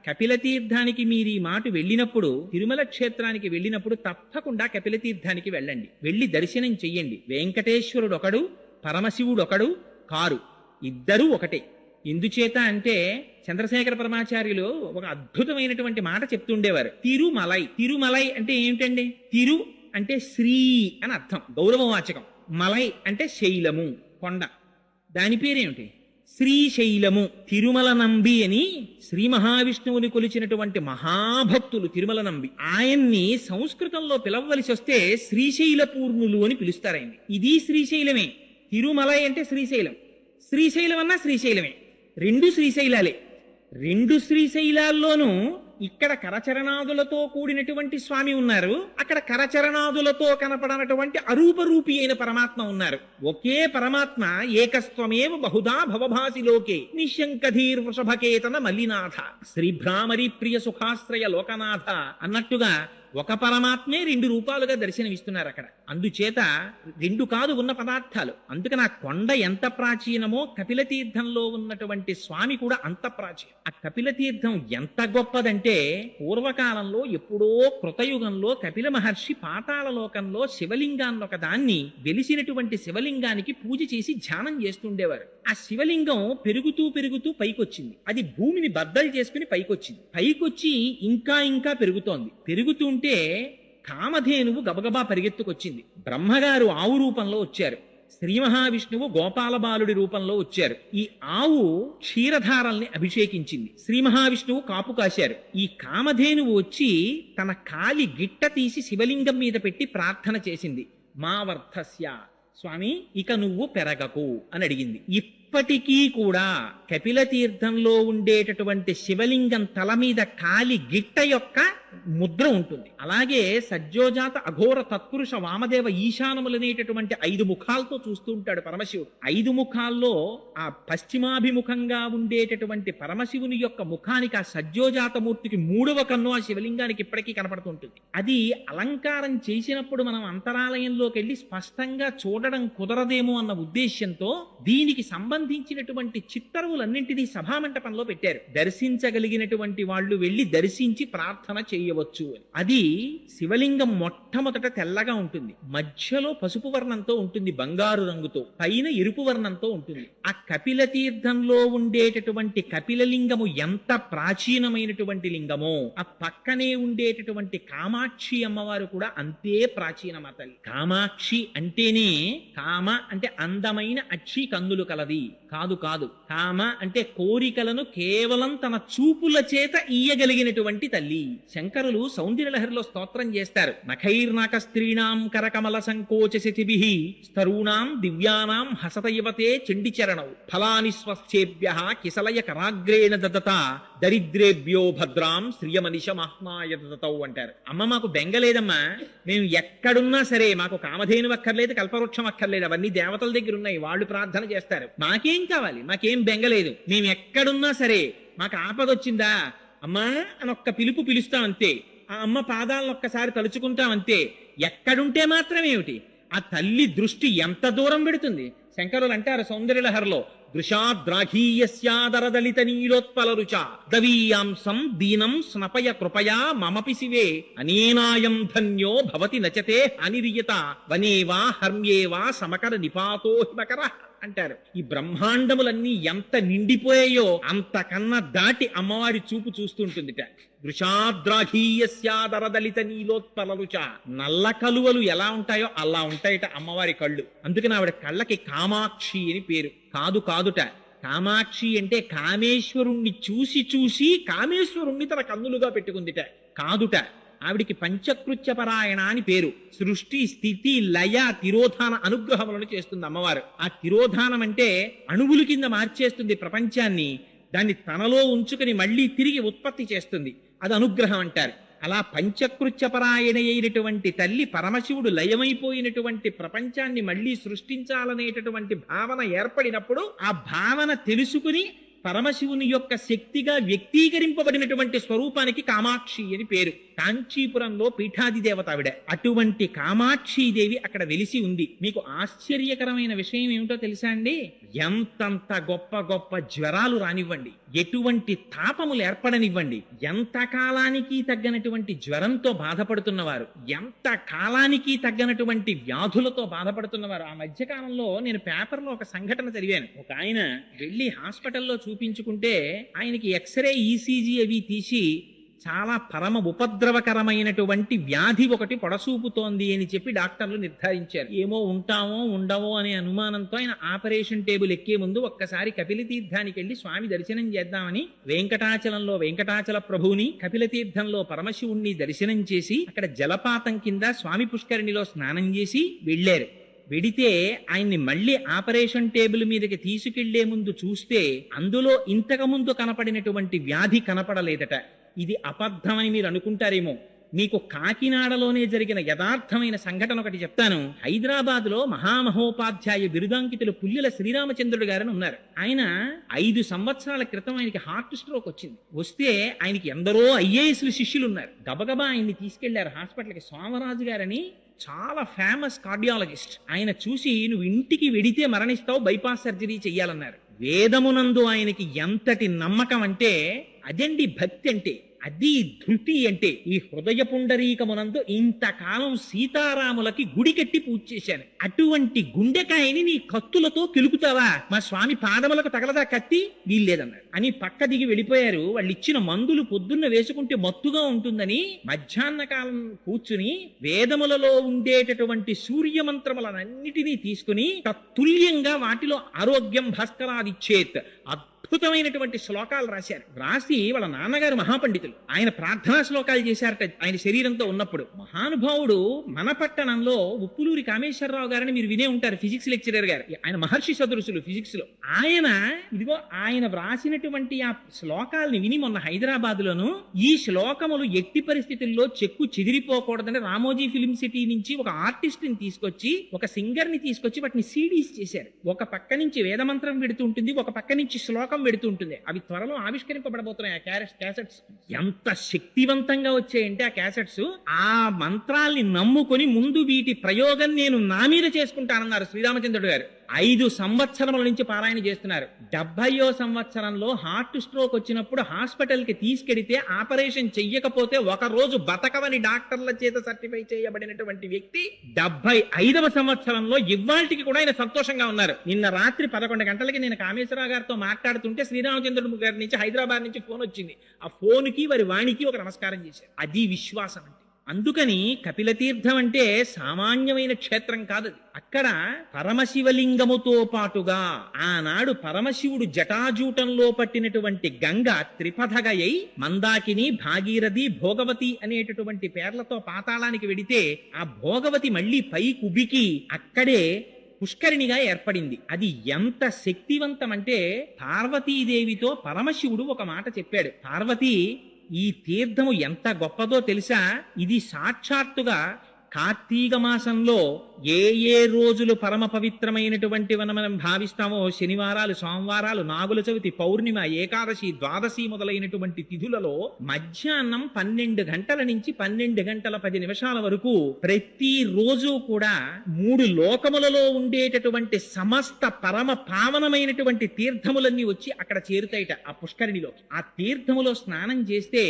కపిలతీర్థానికి మీరు ఈ మాట వెళ్ళినప్పుడు, తిరుమల క్షేత్రానికి వెళ్ళినప్పుడు తప్పకుండా కపిలతీర్థానికి వెళ్ళండి. వెళ్ళి దర్శనం చెయ్యండి. వెంకటేశ్వరుడు ఒకడు, పరమశివుడు ఒకడు కారు, ఇద్దరూ ఒకటే. ఎందుచేత అంటే చంద్రశేఖర పరమాచార్యులు ఒక అద్భుతమైనటువంటి మాట చెప్తుండేవారు. తిరుమలై. తిరుమలై అంటే ఏమిటండి? తిరు అంటే శ్రీ అని అర్థం, గౌరవవాచకం. మలై అంటే శైలము, కొండ. దాని పేరేమిటి? శ్రీశైలము. తిరుమల నంబి అని శ్రీ మహావిష్ణువుని కొలిచినటువంటి మహాభక్తులు తిరుమల నంబి. ఆయన్ని సంస్కృతంలో పిలవవలసి వస్తే శ్రీశైల పూర్ణులు అని పిలుస్తారు ఆయన్ని. ఇది శ్రీశైలమే. తిరుమలై అంటే శ్రీశైలం, శ్రీశైలం అన్నా శ్రీశైలమే. రెండు శ్రీశైలాలే. రెండు శ్రీశైలాల్లోనూ ఇక్కడ కరచరణాదులతో కూడినటువంటి స్వామి ఉన్నారు, అక్కడ కరచరణాదులతో కనపడనటువంటి అరూపరూపి అయిన పరమాత్మ ఉన్నారు. ఒకే పరమాత్మ ఏకస్త్వమేవ బహుధా భవభాసి లోకే నిశంకధీర్ వృషభకేతన మల్లినాథ శ్రీభ్రామరి ప్రియ సుఖాశ్రయ లోకనాథ అన్నట్టుగా ఒక పరమాత్మే రెండు రూపాలుగా దర్శనమిస్తున్నారు అక్కడ. అందుచేత రెండు కాదు ఉన్న పదార్థాలు. అందుకని ఆ కొండ ఎంత ప్రాచీనమో కపిలతీర్థంలో ఉన్నటువంటి స్వామి కూడా అంత ప్రాచీనం. ఆ కపిలతీర్థం ఎంత గొప్పదంటే, పూర్వకాలంలో ఎప్పుడో కృతయుగంలో కపిల మహర్షి పాతాళ లోకంలో శివలింగాన్ని ఒక దాన్ని, వెలిసినటువంటి శివలింగానికి పూజ చేసి ధ్యానం చేస్తుండేవారు. ఆ శివలింగం పెరుగుతూ పెరుగుతూ పైకొచ్చింది. అది భూమిని బద్దలు చేసుకుని పైకొచ్చింది. పైకొచ్చి ఇంకా ఇంకా పెరుగుతోంది. పెరుగుతుంటే కామధేనువు గబగబా పరిగెత్తుకొచ్చింది. బ్రహ్మగారు ఆవు రూపంలో వచ్చారు, శ్రీ మహావిష్ణువు గోపాల బాలుడి రూపంలో వచ్చారు. ఈ ఆవు క్షీరధారల్ని అభిషేకించింది, శ్రీ మహావిష్ణువు కాపు కాశారు. ఈ కామధేనువు వచ్చి తన కాలి గిట్ట తీసి శివలింగం మీద పెట్టి ప్రార్థన చేసింది. మా వర్ధస్య, స్వామి ఇక నువ్వు పెరగకు అని అడిగింది. ఇప్పటికీ కూడా కపిలతీర్థంలో ఉండేటటువంటి శివలింగం తల మీద కాలి గిట్ట యొక్క ముద్ర ఉంటుంది. అలాగే సజ్జోజాత అఘోర తత్పురుష వామదేవ ఈశానములనేటటువంటి 5 ముఖాలతో చూస్తూ ఉంటాడు పరమశివుడు. 5 ముఖాల్లో ఆ పశ్చిమాభిముఖంగా ఉండేటటువంటి పరమశివుని యొక్క ముఖానికి, ఆ సజ్జోజాత మూర్తికి 3వ కన్ను ఆ శివలింగానికి ఇప్పటికీ కనపడుతుంటుంది. అది అలంకారం చేసినప్పుడు మనం అంతరాలయంలోకి వెళ్ళి స్పష్టంగా చూడడం కుదరదేమో అన్న ఉద్దేశ్యంతో దీనికి సంబంధించినటువంటి చిత్తరువులన్నింటినీ సభామంటపంలో పెట్టారు. దర్శించగలిగినటువంటి వాళ్ళు వెళ్లి దర్శించి ప్రార్థన చేయవచ్చు. అది శివలింగం మొట్టమొదట తెల్లగా ఉంటుంది, మధ్యలో పసుపు వర్ణంతో ఉంటుంది, బంగారు రంగుతో, పైన ఎరుపు వర్ణంతో ఉంటుంది. ఆ కపిల తీర్థంలో ఉండేటటువంటి కపిలలింగము ఎంత ప్రాచీనమైనటువంటి లింగమో, ఆ పక్కనే ఉండేటటువంటి కామాక్షి అమ్మవారు కూడా అంతే ప్రాచీనమ తల్లి. కామాక్షి అంటేనే, కామ అంటే అందమైన అక్షి కందులు కలది కాదు కాదు. కామ అంటే కోరికలను కేవలం తన చూపుల చేత ఇయ్యగలిగినటువంటి తల్లి. శంకరులు సౌందర్యలహరిలో స్తోత్రం చేస్తారు. నఖైర్నాక స్త్రీణాం కరకమల సంకోచ శతిభిః స్తరూణాం దివ్యానాం హసత యువతే చండిచరణౌ ఫలాని స్వస్థేభ్యః కిసలయ కరాగ్రేణ దదత దరిద్రేభ్యో భద్రాం శ్రియమనిష మహ్నాయ దదతౌ అంటారు. అమ్మ మాకు బెంగలేదమ్మా, మేము ఎక్కడున్నా సరే మాకు కామధేను అక్కర్లేదు, కల్పవృక్షం అక్కర్లేదు, అవన్నీ దేవతల దగ్గర ఉన్నాయి, వాళ్ళు ప్రార్థన చేస్తారు. మాకేం కావాలి, మాకేం బెంగలేదు, మేము ఎక్కడున్నా సరే మాకు ఆపదొచ్చిందా అమ్మా అని ఒక్క పిలుపు పిలుస్తాం అంతే. ఆ అమ్మ పాదాలను ఒక్కసారి తలుచుకుంటాం అంతే. ఎక్కడుంటే మాత్రమేమిటి, ఆ తల్లి దృష్టి ఎంత దూరం పెడుతుంది. శంకరులు అంటారు సౌందర్యలహరిలో, దృశాద్రాఘీయస్యాదరదలిత నీలోత్పల రుచ దవీయాంసం దీనం స్నపయ కృపయా మమపి శివే అనేనాయం ధన్యో భవతి నచతే అనిరియత వనేవా హర్మ్యేవా సమకర నిపాతో హిమకర అంటారు. ఈ బ్రహ్మాండములన్నీ ఎంత నిండిపోయాయో అంతకన్నా దాటి అమ్మవారి చూపు చూస్తుంటుందిట. దృశాద్రాఘీయస్యాదరదలిత నీలోత్పల రుచ, నల్ల కలువలు ఎలా ఉంటాయో అలా ఉంటాయట అమ్మవారి కళ్ళు. అందుకని ఆవిడ కళ్ళకి కామాక్షి అని పేరు. కాదు కాదుట, కామాక్షి అంటే కామేశ్వరుణ్ణి చూసి చూసి కామేశ్వరుణ్ణి తన కన్నులుగా పెట్టుకుందిట. కాదుట, ఆవిడికి పంచకృత్యపరాయణ అని పేరు. సృష్టి స్థితి లయ తిరోధాన అనుగ్రహములను చేస్తుంది అమ్మవారు. ఆ తిరోధానం అంటే అణువుల కింద మార్చేస్తుంది ప్రపంచాన్ని, దాన్ని తనలో ఉంచుకుని మళ్ళీ తిరిగి ఉత్పత్తి చేస్తుంది, అది అనుగ్రహం అంటారు. అలా పంచకృత్యపరాయణ అయినటువంటి తల్లి పరమశివుడు లయమైపోయినటువంటి ప్రపంచాన్ని మళ్ళీ సృష్టించాలనేటటువంటి భావన ఏర్పడినప్పుడు ఆ భావన తెలుసుకుని పరమశివుని యొక్క శక్తిగా వ్యక్తీకరింపబడినటువంటి స్వరూపానికి కామాక్షి అని పేరు. కాంచీపురంలో పీఠాది దేవత ఆవిడ. అటువంటి కామాక్షీదేవి అక్కడ వెలిసి ఉంది. మీకు ఆశ్చర్యకరమైన విషయం ఏమిటో తెలుసా అండి? ఎంతంత గొప్ప గొప్ప జ్వరాలు రానివ్వండి, ఎటువంటి తాపములు ఏర్పడనివ్వండి, ఎంత కాలానికి తగ్గనటువంటి జ్వరంతో బాధపడుతున్నవారు, ఎంత కాలానికి తగ్గనటువంటి వ్యాధులతో బాధపడుతున్నవారు. ఆ మధ్యకాలంలో నేను పేపర్లో ఒక సంఘటన చదివాను. ఒక ఆయన వెళ్ళి హాస్పిటల్లో చూపించుకుంటే ఆయనకి ఎక్స్రే, ఈసీజీ అవి తీసి చాలా పరమ ఉపద్రవకరమైనటువంటి వ్యాధి ఒకటి పొడసూపుతోంది అని చెప్పి డాక్టర్లు నిర్ధారించారు. ఏమో ఉంటామో ఉండవో అనే అనుమానంతో ఆయన ఆపరేషన్ టేబుల్ ఎక్కే ముందు ఒక్కసారి కపిలతీర్థానికి వెళ్లి స్వామి దర్శనం చేద్దామని వెంకటాచలంలో వెంకటాచల ప్రభువుని, కపిలతీర్థంలో పరమశివుణ్ణి దర్శనం చేసి అక్కడ జలపాతం కింద స్వామి పుష్కరిణిలో స్నానం చేసి వెళ్లారు. వెడితే ఆయన్ని మళ్ళీ ఆపరేషన్ టేబుల్ మీదకి తీసుకెళ్లే ముందు చూస్తే అందులో ఇంతకు ముందు కనపడినటువంటి వ్యాధి కనపడలేదట. ఇది అబద్ధమని మీరు అనుకుంటారేమో. మీకు కాకినాడలోనే జరిగిన యథార్థమైన సంఘటన ఒకటి చెప్తాను. హైదరాబాద్ లో మహామహోపాధ్యాయ బిరుదాంకితులు పుల్లెల శ్రీరామచంద్రుడు గారని ఉన్నారు. ఆయన 5 సంవత్సరాల క్రితం ఆయనకి హార్ట్ స్ట్రోక్ వచ్చింది. వస్తే ఆయనకి ఎందరో ఐఏఎస్లు శిష్యులు ఉన్నారు. గబగబా ఆయన్ని తీసుకెళ్లారు హాస్పిటల్కి. సోమరాజు గారని చాలా ఫేమస్ కార్డియాలజిస్ట్. ఆయన చూసి నువ్వు ఇంటికి వెడితే మరణిస్తావు, బైపాస్ సర్జరీ చెయ్యాలన్నారు. వేదమునందు ఆయనకి ఎంతటి నమ్మకం అంటే అదండి భక్తి అంటే, అది ధృతి అంటే. ఈ హృదయ పుండరీకమునందు ఇంతకాలం సీతారాములకి గుడి కట్టి పూజ చేశాను. అటువంటి గుండెకాయని నీ కత్తులతో కిలుకుతావా? మా స్వామి పాదములకు తగలదా కత్తి? వీల్లేదన్నారు అని పక్క దిగి వెళ్ళిపోయారు. వాళ్ళు ఇచ్చిన మందులు పొద్దున్న వేసుకుంటే మత్తుగా ఉంటుందని మధ్యాహ్న కాలం కూర్చుని వేదములలో ఉండేటటువంటి సూర్యమంత్రములన్నిటినీ తీసుకుని తత్తుల్యంగా వాటిలో ఆరోగ్యం భాస్కరాదిచ్చేత్ అద్భుతమైనటువంటి శ్లోకాలు రాశారు. రాసి వాళ్ళ నాన్నగారు మహాపండితులు, ఆయన ప్రార్థనా శ్లోకాలు చేశారట ఆయన శరీరంతో ఉన్నప్పుడు. మహానుభావుడు మన పట్టణంలో ఉప్పులూరి కామేశ్వరరావు గారని మీరు వినే ఉంటారు, ఫిజిక్స్ లెక్చరర్ గారు. ఆయన మహర్షి సదృశులు ఫిజిక్స్ లో. ఆయన వ్రాసినటువంటి ఆ శ్లోకాలని విని మొన్న హైదరాబాద్ లోను ఈ శ్లోకములు ఎట్టి పరిస్థితుల్లో చెక్కు చెదిరిపోకూడదని రామోజీ ఫిలిం సిటీ నుంచి ఒక ఆర్టిస్ట్ ని తీసుకొచ్చి, ఒక సింగర్ ని తీసుకొచ్చి వాటిని సీడీస్ చేశారు. ఒక పక్క నుంచి వేదమంత్రం పెడుతూ ఉంటుంది, ఒక పక్క నుంచి శ్లోకం పెడుతూ ఉంటుంది. అవి త్వరలో ఆవిష్కరింపబడబోతున్నాయి ఆ క్యాసెట్స్. ఎంత శక్తివంతంగా వచ్చాయంటే ఆ క్యాసెట్స్, ఆ మంత్రాల్ని నమ్ముకొని ముందు వీటి ప్రయోగం నేను నా మీద చేసుకుంటానన్నారు శ్రీరామచంద్రుడు గారు. 5 సంవత్సరముల నుంచి పారాయణ చేస్తున్నారు. 70వ సంవత్సరంలో హార్ట్ స్ట్రోక్ వచ్చినప్పుడు హాస్పిటల్ కి తీసుకెడితే ఆపరేషన్ చెయ్యకపోతే ఒక రోజు బతకవని డాక్టర్ల చేత సర్టిఫై చేయబడినటువంటి వ్యక్తి 75వ సంవత్సరంలో ఇవాళకి కూడా ఆయన సంతోషంగా ఉన్నారు. నిన్న రాత్రి 11 గంటలకి నేను కామేశ్వరరావు గారితో మాట్లాడుతుంటే శ్రీరామచంద్రుడు గారి నుంచి హైదరాబాద్ నుంచి ఫోన్ వచ్చింది. ఆ ఫోన్ కి వారి వాణికి ఒక నమస్కారం చేశారు. అది విశ్వాసం అంటే. అందుకని కపిలతీర్థం అంటే సామాన్యమైన క్షేత్రం కాదు. అక్కడ పరమశివలింగముతో పాటుగా ఆనాడు పరమశివుడు జటాజూటంలో పట్టినటువంటి గంగ త్రిపథగయై మందాకిని, భాగీరథి, భోగవతి అనేటటువంటి పేర్లతో పాతాళానికి వెడితే ఆ భోగవతి మళ్ళీ పై కుబికి అక్కడే పుష్కరిణిగా ఏర్పడింది. అది ఎంత శక్తివంతం అంటే పార్వతీదేవితో పరమశివుడు ఒక మాట చెప్పాడు. పార్వతి, ఈ తీర్థము ఎంత గొప్పదో తెలుసా? ఇది సాక్షాత్తుగా కార్తీక మాసంలో ఏ రోజులు పరమ పవిత్రమైనటువంటి మనం భావిస్తామో, శనివారాలు, సోమవారాలు, నాగుల చవితి, పౌర్ణిమ, ఏకాదశి, ద్వాదశి మొదలైనటువంటి తిథులలో మధ్యాహ్నం 12 గంటల నుంచి 12 గంటల 10 నిమిషాల వరకు ప్రతి రోజు కూడా 3 లోకములలో ఉండేటటువంటి సమస్త పరమ పావనమైనటువంటి తీర్థములన్నీ వచ్చి అక్కడ చేరుతాయిట ఆ పుష్కరిణిలో. ఆ తీర్థములో స్నానం చేస్తే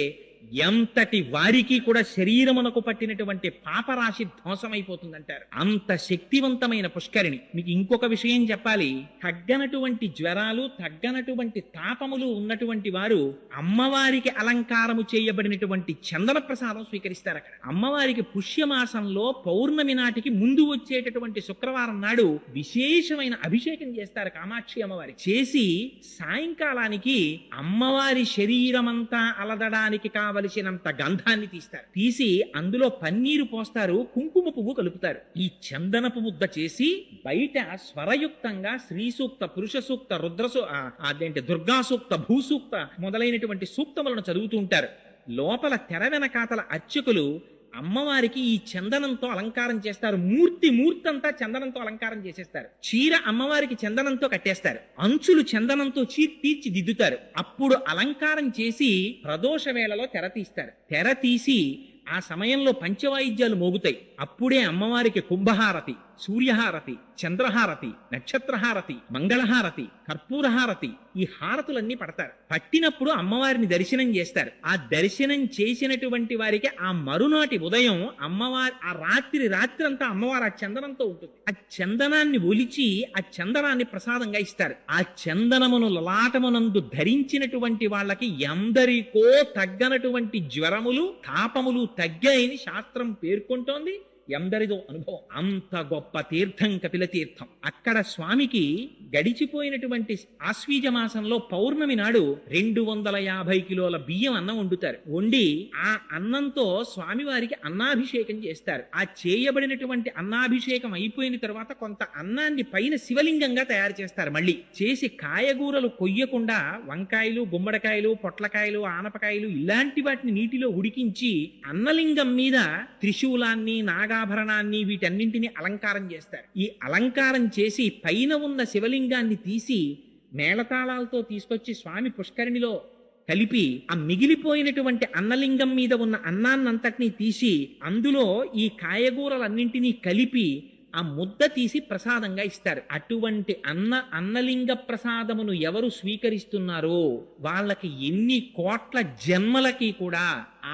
ఎంతటి వారికి కూడా శరీరమునకు పట్టినటువంటి పాపరాశి ధ్వంసమైపోతుందంటారు. అంత శక్తివంతమైన పుష్కరిణి. మీకు ఇంకొక విషయం చెప్పాలి. తగ్గనటువంటి జ్వరాలు, తగ్గనటువంటి తాపములు ఉన్నటువంటి వారు అమ్మవారికి అలంకారము చేయబడినటువంటి చందన ప్రసాదం స్వీకరిస్తారు అక్కడ. అమ్మవారికి పుష్యమాసంలో పౌర్ణమి నాటికి ముందు వచ్చేటటువంటి శుక్రవారం నాడు విశేషమైన అభిషేకం చేస్తారు కామాక్షి అమ్మవారి. చేసి సాయంకాలానికి అమ్మవారి శరీరమంతా అలదడానికి కావలసినంత గంధాన్ని తీస్తారు. తీసి అందులో పన్నీరు పోస్తారు, కుంకుమ పువ్వు కలుపుతారు. ఈ చందనపు ముద్ద చేసి బయట స్వరయుక్తంగా శ్రీ సూక్త, పురుష సూక్త, దుర్గా సూక్త, భూసూక్త మొదలైనటువంటి సూక్తములను చదువుతూ ఉంటారు. లోపల తెర వెనకాతల అర్చకులు అమ్మవారికి ఈ చందనంతో అలంకారం చేస్తారు. మూర్తి అంతా చందనంతో అలంకారం చేసేస్తారు. చీర అమ్మవారికి చందనంతో కట్టేస్తారు. అంచులు చందనంతో తీర్చిదిద్దుతారు. అప్పుడు అలంకారం చేసి ప్రదోష వేళలో తెర తీస్తారు. తెర తీసి ఆ సమయంలో పంచవాయిద్యాలు మోగుతాయి. అప్పుడే అమ్మవారికి కుంభహారతి, సూర్యహారతి, చంద్రహారతి, నక్షత్రహారతి, మంగళహారతి, కర్పూరహారతి, ఈ హారతులన్నీ పడతారు. పట్టినప్పుడు అమ్మవారిని దర్శనం చేస్తారు. ఆ దర్శనం చేసినటువంటి వారికి ఆ మరునాటి ఉదయం అమ్మవారి ఆ రాత్రి అంతా అమ్మవారు ఆ చందనంతో ఉంటుంది. ఆ చందనాన్ని ఒలిచి ఆ చందనాన్ని ప్రసాదంగా ఇస్తారు. ఆ చందనమును లలాటమునందు ధరించినటువంటి వాళ్ళకి ఎందరికో తగ్గనటువంటి జ్వరములు, తాపములు తగ్గాయని శాస్త్రం పేర్కొంటోంది. ఎందరిదో అనుభవం. అంత గొప్ప తీర్థం కపిల తీర్థం. అక్కడ స్వామికి గడిచిపోయినటువంటి ఆశ్వీజ మాసంలో పౌర్ణమి నాడు 250 కిలోల బియ్యం అన్నం వండుతారు. వండి ఆ అన్నంతో స్వామివారికి అన్నాభిషేకం చేస్తారు. ఆ చేయబడినటువంటి అన్నాభిషేకం అయిపోయిన తర్వాత కొంత అన్నాన్ని పైన శివలింగంగా తయారు చేస్తారు. మళ్ళీ చేసి కాయగూరలు కొయ్యకుండా వంకాయలు, గుమ్మడికాయలు, పొట్లకాయలు, ఆనపకాయలు ఇలాంటి వాటిని నీటిలో ఉడికించి అన్నలింగం మీద త్రిశూలాన్ని, నాగాభరణాన్ని, వీటన్నింటినీ అలంకారం చేస్తారు. ఈ అలంకారం చేసి పైన ఉన్న శివలింగాన్ని తీసి మేళతాళాలతో తీసుకొచ్చి స్వామి పుష్కరిణిలో కలిపి ఆ మిగిలిపోయినటువంటి అన్నలింగం మీద ఉన్న అన్నాన్నంతటినీ తీసి అందులో ఈ కాయగూరలన్నింటినీ కలిపి ఆ ముద్ద తీసి ప్రసాదంగా ఇస్తారు. అటువంటి అన్నలింగ ప్రసాదమును ఎవరు స్వీకరిస్తున్నారో వాళ్ళకి ఎన్ని కోట్ల జన్మలకి కూడా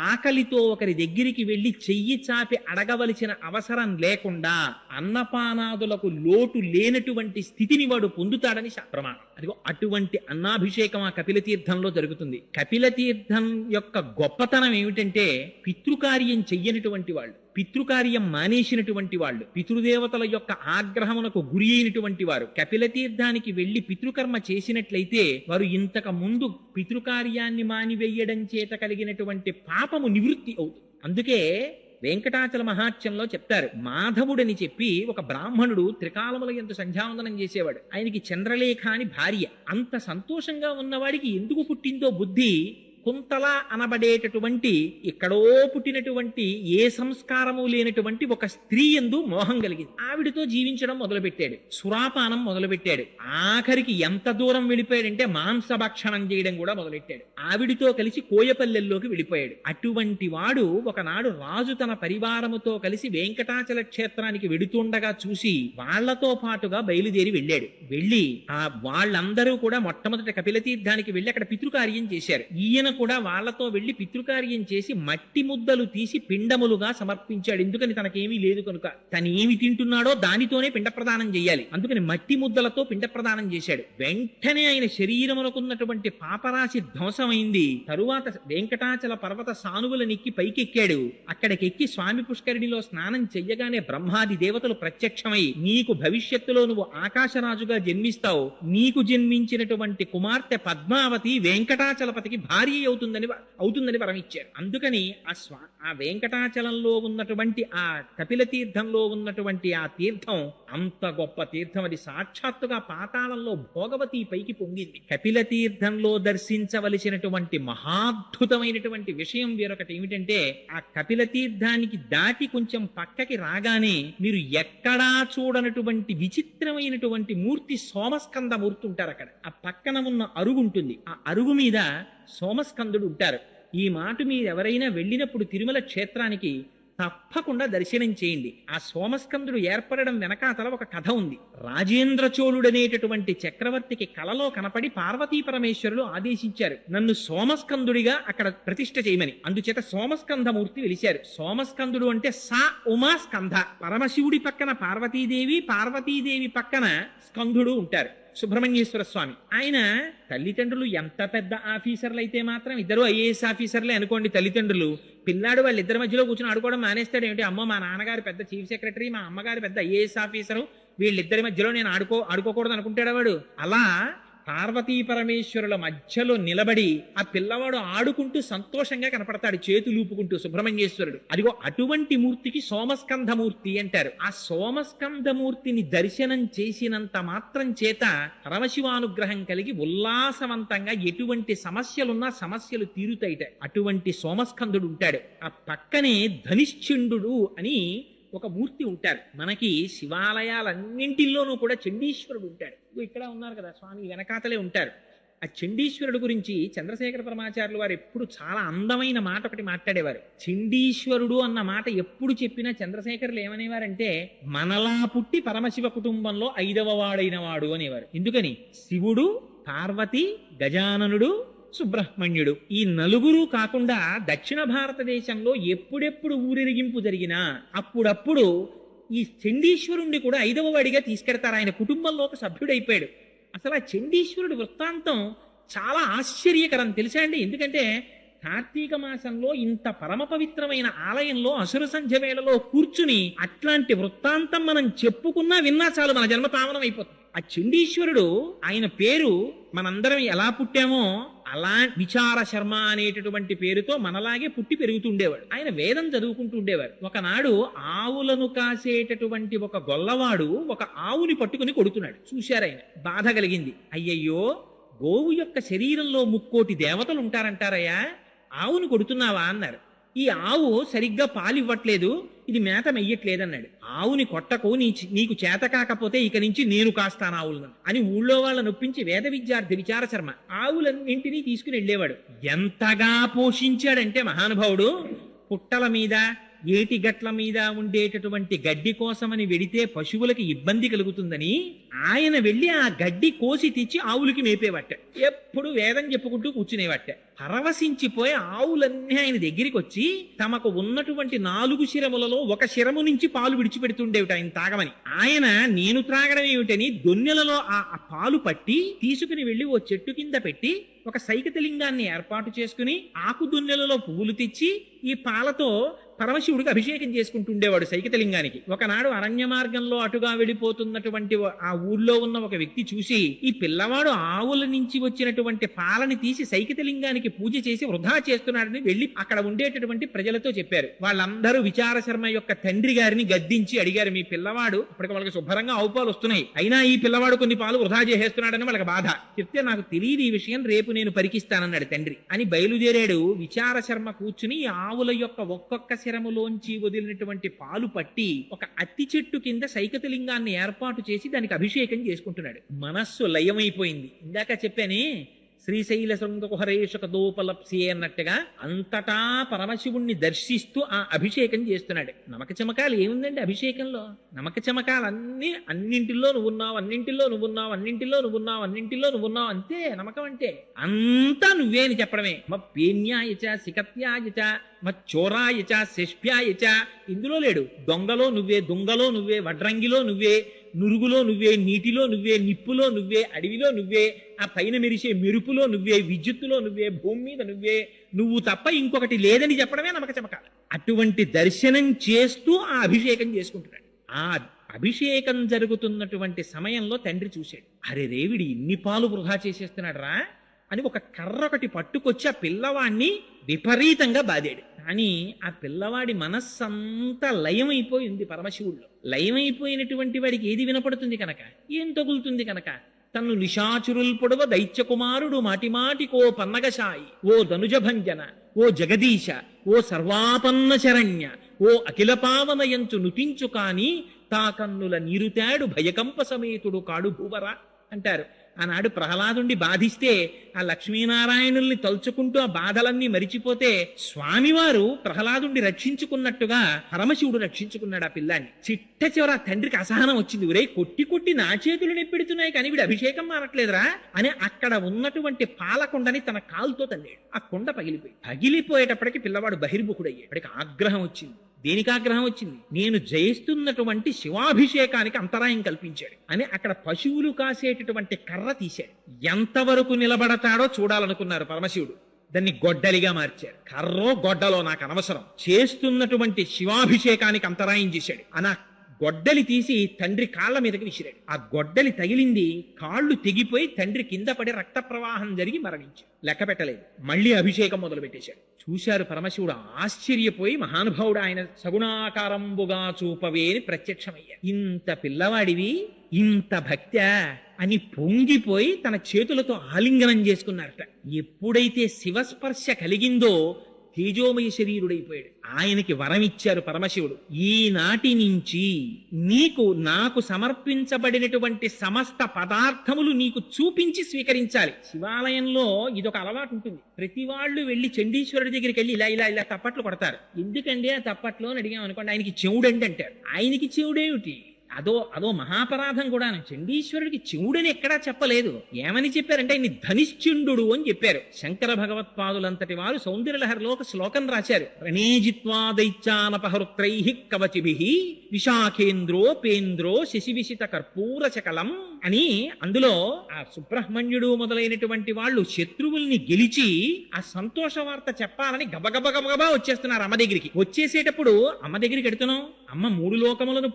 ఆకలితో ఒకరి దగ్గరికి వెళ్లి చెయ్యి చాపి అడగవలసిన అవసరం లేకుండా అన్నపానాదులకు లోటు లేనటువంటి స్థితిని వాడు పొందుతాడని ప్రమాణం. అదిగో అటువంటి అన్నాభిషేకం ఆ కపిల తీర్థంలో జరుగుతుంది. కపిల తీర్థం యొక్క గొప్పతనం ఏమిటంటే పితృకార్యం చెయ్యనటువంటి వాళ్ళు, పితృకార్యం మానేసినటువంటి వాళ్ళు, పితృదేవతల యొక్క ఆగ్రహమునకు గురి అయినటువంటి వారు కపిల తీర్థానికి వెళ్లి పితృకర్మ చేసినట్లయితే వారు ఇంతకు ముందు పితృకార్యాన్ని మానివేయడం చేత కలిగినటువంటి పాపము నివృత్తి అవుతుంది. అందుకే వెంకటాచల మహాత్యంలో చెప్తారు, మాధవుడని చెప్పి ఒక బ్రాహ్మణుడు త్రికాలముల యందు సంధ్యావందనం చేసేవాడు. ఆయనకి చంద్రలేఖ అని భార్య. అంత సంతోషంగా ఉన్నవాడికి ఎందుకు పుట్టిందో బుద్ధి కుంతల అనబడేటటువంటి ఎక్కడో పుట్టినటువంటి ఏ సంస్కారము లేనటువంటి ఒక స్త్రీ యందు మోహం కలిగింది. ఆవిడితో జీవించడం మొదలుపెట్టాడు. సురాపానం మొదలుపెట్టాడు. ఆఖరికి ఎంత దూరం వెళ్ళిపోయాడంటే మాంసభక్షణం చేయడం కూడా మొదలెట్టాడు. ఆవిడితో కలిసి కోయపల్లెల్లోకి వెళ్ళిపోయాడు. అటువంటి వాడు ఒకనాడు రాజు తన పరివారముతో కలిసి వెంకటాచల క్షేత్రానికి వెడుతుండగా చూసి వాళ్లతో పాటుగా బయలుదేరి వెళ్ళాడు. వెళ్ళి వాళ్ళందరూ కూడా మొట్టమొదటి కపిల తీర్థానికి వెళ్ళి అక్కడ పితృకార్యం చేశారు. ఈయన కూడా వాళ్లతో వెళ్లి పితృకార్యం చేసి మట్టి ముద్దలు తీసి పిండములుగా సమర్పించాడు. ఎందుకని తనకేమీ లేదు కనుక. తను ఏమి తింటున్నాడో దానితోనే పిండ ప్రదానం చేయాలి. అందుకని మట్టి ముద్దలతో పిండ ప్రదానం చేశాడు. వెంటనే ఆయన శరీరమునకున్నటువంటి పాపరాశి ధ్వంసమైంది. తరువాత వెంకటాచల పర్వత సానువులనెక్కి పైకెక్కాడు. అక్కడికెక్కి స్వామి పుష్కరిణిలో స్నానం చెయ్యగానే బ్రహ్మాది దేవతలు ప్రత్యక్షమై నీకు భవిష్యత్తులో నువ్వు ఆకాశరాజుగా జన్మిస్తావు, నీకు జన్మించినటువంటి కుమార్తె పద్మావతి వెంకటాచలపతికి భార్య అవుతుందని వరమిచ్చారు. అందుకని ఆ వెంకటాచలంలో ఉన్నటువంటి ఆ కపిల తీర్థంలో ఉన్నటువంటి ఆ తీర్థం అంత గొప్ప తీర్థం. అది సాక్షాత్తుగా పాతాళంలో భోగవతి పైకి పొంగింది. కపిల తీర్థంలో దర్శించవలసినటువంటి మహాద్భుతమైనటువంటి విషయం వేరొకటి ఏమిటంటే ఆ కపిల తీర్థానికి దాటి కొంచెం పక్కకి రాగానే మీరు ఎక్కడా చూడనటువంటి విచిత్రమైనటువంటి మూర్తి సోమస్కంద మూర్తి ఉంటారు. అక్కడ ఆ పక్కన ఉన్న అరుగు ఉంటుంది. ఆ అరుగు మీద సోమస్కందుడు ఉంటారు. ఈ మాట మీరు ఎవరైనా వెళ్ళినప్పుడు తిరుమల క్షేత్రానికి తప్పకుండా దర్శనం చేయండి. ఆ సోమస్కందుడు ఏర్పడడం వెనకాతల ఒక కథ ఉంది. రాజేంద్ర చోళుడనేటటువంటి చక్రవర్తికి కలలో కనపడి పార్వతీ పరమేశ్వరులు ఆదేశించారు, నన్ను సోమస్కందుడిగా అక్కడ ప్రతిష్ఠ చేయమని. అందుచేత సోమస్కంధమూర్తి వెలిశారు. సోమస్కందుడు అంటే సా ఉమా స్కంధ. పరమశివుడి పక్కన పార్వతీదేవి, పార్వతీదేవి పక్కన స్కంధుడు ఉంటారు, సుబ్రహ్మణ్యేశ్వర స్వామి. ఆయన తల్లిదండ్రులు ఎంత పెద్ద ఆఫీసర్లు అయితే మాత్రం, ఇద్దరు ఐఏఎస్ ఆఫీసర్లే అనుకోండి తల్లిదండ్రులు, పిల్లాడు వాళ్ళిద్దరి మధ్యలో కూర్చొని ఆడుకోవడం మానేస్తాడు ఏమిటి? అమ్మో మా నాన్నగారు పెద్ద చీఫ్ సెక్రటరీ, మా అమ్మగారు పెద్ద ఐఏఎస్ ఆఫీసరు, వీళ్ళిద్దరి మధ్యలో నేను ఆడుకోకూడదు అనుకుంటాడు వాడు. అలా పార్వతీ పరమేశ్వరుల మధ్యలో నిలబడి ఆ పిల్లవాడు ఆడుకుంటూ సంతోషంగా కనపడతాడు, చేతులు ఊపుకుంటూ సుబ్రహ్మణ్యేశ్వరుడు. అదిగో అటువంటి మూర్తికి సోమస్కంధమూర్తి అంటారు. ఆ సోమస్కంధమూర్తిని దర్శనం చేసినంత మాత్రం చేత పరమశివానుగ్రహం కలిగి ఉల్లాసవంతంగా ఎటువంటి సమస్యలున్నా సమస్యలు తీరుతాయిట. అటువంటి సోమస్కంధుడు ఉంటాడు. ఆ పక్కనే ధనిశ్చండు అని ఒక మూర్తి ఉంటారు. మనకి శివాలయాలన్నింటిలోనూ కూడా చండీశ్వరుడు ఉంటాడు. ఇక్కడ ఉన్నారు కదా స్వామి, వెనకాతలే ఉంటారు. ఆ చండీశ్వరుడు గురించి చంద్రశేఖర పరమాచార్యులు వారు ఎప్పుడు చాలా అందమైన మాట ఒకటి మాట్లాడేవారు. చండీశ్వరుడు అన్న మాట ఎప్పుడు చెప్పినా చంద్రశేఖరులు ఏమనేవారంటే, మనలా పుట్టి పరమశివ కుటుంబంలో 5వ వాడైన వాడు అనేవారు. ఎందుకని? శివుడు, పార్వతి, గజాననుడు, సుబ్రహ్మణ్యుడు, ఈ నలుగురు కాకుండా దక్షిణ భారతదేశంలో ఎప్పుడెప్పుడు ఊరేగింపు జరిగినా అప్పుడప్పుడు ఈ చండీశ్వరుణ్ణి కూడా 5వ వాడిగా తీసుకెడతారు. ఆయన కుటుంబంలో ఒక సభ్యుడైపోయాడు. అసలు ఆ చండీశ్వరుడి వృత్తాంతం చాలా ఆశ్చర్యకరం తెలుసా అండి. ఎందుకంటే కార్తీక మాసంలో ఇంత పరమ పవిత్రమైన ఆలయంలో అసుర సంధ్య వేళలో కూర్చుని అట్లాంటి వృత్తాంతం మనం చెప్పుకున్నా విన్నా చాలు, మన జన్మ పావనం అయిపోతుంది. ఆ చండీశ్వరుడు, ఆయన పేరు మనందరం ఎలా పుట్టామో అలా విచార శర్మ అనేటటువంటి పేరుతో మనలాగే పుట్టి పెరుగుతుండేవాడు. ఆయన వేదం చదువుకుంటూ ఉండేవాడు. ఒకనాడు ఆవులను కాసేటటువంటి ఒక గొల్లవాడు ఒక ఆవుని పట్టుకుని కొడుతున్నాడు. చూశారాయన, బాధ కలిగింది. అయ్యయ్యో, గోవు యొక్క శరీరంలో 3,000,000 దేవతలు ఉంటారంటారయ్యా, ఆవును కొడుతున్నావా అన్నారు. ఈ ఆవు సరిగ్గా పాలివ్వట్లేదు, ఇది మేత మెయ్యట్లేదన్నాడు. ఆవుని కొట్టకు, నీకు చేత కాకపోతే ఇక నుంచి నేను కాస్తాను ఆవులను అని ఊళ్ళో వాళ్ళ నొప్పించి వేద విద్యార్థి విచార శర్మ ఆవులన్నింటినీ తీసుకుని వెళ్ళేవాడు. ఎంతగా పోషించాడంటే మహానుభావుడు, పుట్టల మీద ఏటిగట్ల మీద ఉండేటటువంటి గడ్డి కోసమని వెడితే పశువులకి ఇబ్బంది కలుగుతుందని ఆయన వెళ్ళి ఆ గడ్డి కోసి తెచ్చి ఆవులకి మేపేవట్ట. ఎప్పుడు వేదం చెప్పుకుంటూ కూర్చునేవట్ట. పరవశించిపోయి ఆవులన్నీ ఆయన దగ్గరికి వచ్చి తమకు ఉన్నటువంటి 4 శిరములలో ఒక శిరము నుంచి పాలు విడిచిపెడుతుండేవిట ఆయన తాగమని. ఆయన నేను త్రాగడం ఏమిటని దొన్నెలలో ఆ పాలు పట్టి తీసుకుని వెళ్ళి ఓ చెట్టు కింద పెట్టి ఒక సైకతలింగాన్ని ఏర్పాటు చేసుకుని ఆకు దొన్నెలలో పువ్వులు తెచ్చి ఈ పాలతో పరమశివుడికి అభిషేకం చేసుకుంటుండేవాడు సైకతలింగానికి. ఒకనాడు అరణ్య మార్గంలో అటుగా వెళ్ళిపోతున్నటువంటి ఆ ఊళ్ళో ఉన్న ఒక వ్యక్తి చూసి ఈ పిల్లవాడు ఆవుల నుంచి వచ్చినటువంటి పాలని తీసి సైకతలింగానికి పూజ చేసి వృధా చేస్తున్నాడని వెళ్ళి అక్కడ ఉండేటటువంటి ప్రజలతో చెప్పారు. వాళ్ళందరూ విచార శర్మ యొక్క తండ్రి గారిని గద్దించి అడిగారు, మీ పిల్లవాడు ఇప్పటికి వాళ్ళకి శుభ్రంగా ఆవు పాలు వస్తున్నాయి, అయినా ఈ పిల్లవాడు కొన్ని పాలు వృధా చేసేస్తున్నాడని వాళ్ళకి బాధ. చెప్తే నాకు తెలియదు ఈ విషయం, రేపు నేను పరికిస్తానన్నాడు తండ్రి. అని బయలుదేరాడు. విచార శర్మ కూర్చుని ఆవుల యొక్క ఒక్కొక్క శిరములోంచి వదిలినటువంటి పాలు పట్టి ఒక అత్తి చెట్టు కింద సైకతలింగాన్ని ఏర్పాటు చేసి దానికి అభిషేకం చేసుకుంటున్నాడు. మనస్సు లయమైపోయింది. ఇందాక చెప్పానే శ్రీశైల శృంగకుహరేషక దోపలప్సి అన్నట్టుగా అంతటా పరమశివుణ్ణి దర్శిస్తూ ఆ అభిషేకం చేస్తున్నాడు. నమక చమకాలు ఏముందండి అభిషేకంలో? నమక చమకాలన్నీ అన్నింటిలో నువ్వున్నావు, అన్నింటిలో నువ్వున్నావు, అన్నింటిలో నువ్వున్నావు, అన్నింటిలో నువ్వున్నావు, అంతే నమ్మకం అంటే. అంతా నువ్వే అని చెప్పడమే. పేన్యాయచ సికత్యాయచ చోరాయచ శిష్ప్యాయచ, ఇందులో లేడు. దొంగలో నువ్వే, దొంగలో నువ్వే, వడ్రంగిలో నువ్వే, నురుగులో నువ్వే, నీటిలో నువ్వే, నిప్పులో నువ్వే, అడవిలో నువ్వే, ఆ పైన మెరిసే మెరుపులో నువ్వే, విద్యుత్తులో నువ్వే, భూమి మీద నువ్వే, నువ్వు తప్ప ఇంకొకటి లేదని చెప్పడమే నమ్మక చమకాలు. అటువంటి దర్శనం చేస్తూ ఆ అభిషేకం చేసుకుంటున్నాడు. ఆ అభిషేకం జరుగుతున్నటువంటి సమయంలో తండ్రి చూశాడు. అరే రేవిడి ఇన్ని పాలు వృధా చేసేస్తున్నాడు రా అని ఒక కర్ర ఒకటి పట్టుకొచ్చి ఆ పిల్లవాడిని విపరీతంగా బాదాడు. కానీ ఆ పిల్లవాడి మనస్సంతా లయమైపోయింది పరమశివుల్లో. లయమైపోయినటువంటి వాడికి ఏది వినపడుతుంది కనుక, ఏం తగులుతుంది కనుక? తన్ను నిశాచురుల్ పొడవ దైత్య కుమారుడు మాటిమాటికో పన్నగశాయి, ఓ ధనుజభంజన, ఓ జగదీశ, ఓ సర్వాపన్న శరణ్య, ఓ అఖిల పావనయంచు నుతించు కాని తా కన్నుల నీరుతాడు భయకంప సమేతుడు కాడు భూవర అంటారు. ఆనాడు ప్రహ్లాదుండి బాధిస్తే ఆ లక్ష్మీనారాయణుల్ని తలుచుకుంటూ ఆ బాధలన్నీ మరిచిపోతే స్వామివారు ప్రహ్లాదుండి రక్షించుకున్నట్టుగా పరమశివుడు రక్షించుకున్నాడు ఆ పిల్లాన్ని. చిట్ట చివర ఆ తండ్రికి అసహనం వచ్చింది. ఒరే కొట్టి కొట్టి నా చేతులు నెప్పెడుతున్నాయి కానీ వీడు అభిషేకం మానట్లేదురా అని అక్కడ ఉన్నటువంటి పాలకుండని తన కాలుతో తల్లాడు. ఆ కుండ పగిలిపోయేటప్పటికి పిల్లవాడు బహిర్ముఖుడయ్యాడు. వాడికి ఆగ్రహం వచ్చింది. దేనికి ఆగ్రహం వచ్చింది? నేను జయిస్తున్నటువంటి శివాభిషేకానికి అంతరాయం కల్పించాడు అని అక్కడ పశువులు కాసేటటువంటి కర్ర తీశాడు. ఎంతవరకు నిలబడతాడో చూడాలనుకున్నారు పరమశివుడు. దాన్ని గొడ్డలిగా మార్చారు. కర్రో గొడ్డలో నాకు అనవసరం, చేస్తున్నటువంటి శివాభిషేకానికి అంతరాయం చేశాడు. అలా గొడ్డలి తీసి తండ్రి కాళ్ళ మీదకి విసిరాడు. ఆ గొడ్డలి తగిలింది, కాళ్ళు తెగిపోయి తండ్రి కింద పడి రక్త ప్రవాహం జరిగి మరణించాడు. లెక్క పెట్టలేదు. మళ్ళీ అభిషేకం మొదలు పెట్టేశాడు. చూశారు పరమశివుడు, ఆశ్చర్యపోయి మహానుభావుడు ఆయన సగుణాకారంబుగా చూపవే అని ప్రత్యక్షమయ్యాడు. ఇంత పిల్లవాడివి, ఇంత భక్త్యా అని పొంగిపోయి తన చేతులతో ఆలింగనం చేసుకున్నారట. ఎప్పుడైతే శివస్పర్శ కలిగిందో తేజోమయ శరీరుడైపోయాడు. ఆయనకి వరం ఇచ్చారు పరమశివుడు, ఈనాటి నుంచి నీకు నాకు సమర్పించబడినటువంటి సమస్త పదార్థములు నీకు చూపించి స్వీకరించాలి. శివాలయంలో ఇదొక అలవాటు ఉంటుంది. ప్రతి వాళ్ళు వెళ్లి చండీశ్వరుడి దగ్గరికి వెళ్ళి ఇలా ఇలా ఇలా తప్పట్లు కొడతారు. ఎందుకండి ఆ తప్పట్లు అని అడిగాం అనుకోండి, ఆయనకి చెవుడండి అంటారు. ఆయనకి చెవుడేమిటి? అదో మహాపరాధం కూడాను. చండీశ్వరుడికి చెవుడని ఎక్కడా చెప్పలేదు. ఏమని చెప్పారంటే ఆయన్ని ధనిశ్చిండు అని చెప్పారు. శంకర భగవత్పాదులంతటి వారు సౌందర్యలహరిలో ఒక శ్లోకం రాశారు. రణేజిత్వా దైత్యానపహృత్రై కవచిభిః విశాఖేంద్రో పేంద్రో శశివిశిత కర్పూర చకలం అని. అందులో ఆ సుబ్రహ్మణ్యుడు మొదలైనటువంటి వాళ్ళు శత్రువుల్ని గెలిచి ఆ సంతోష వార్త చెప్పాలని గబగబా వచ్చేస్తున్నారు అమ్మ దగ్గరికి. వచ్చేసేటప్పుడు అమ్మ దగ్గరికి ఎడుతున్నాం, అమ్మ మూడు లోకములను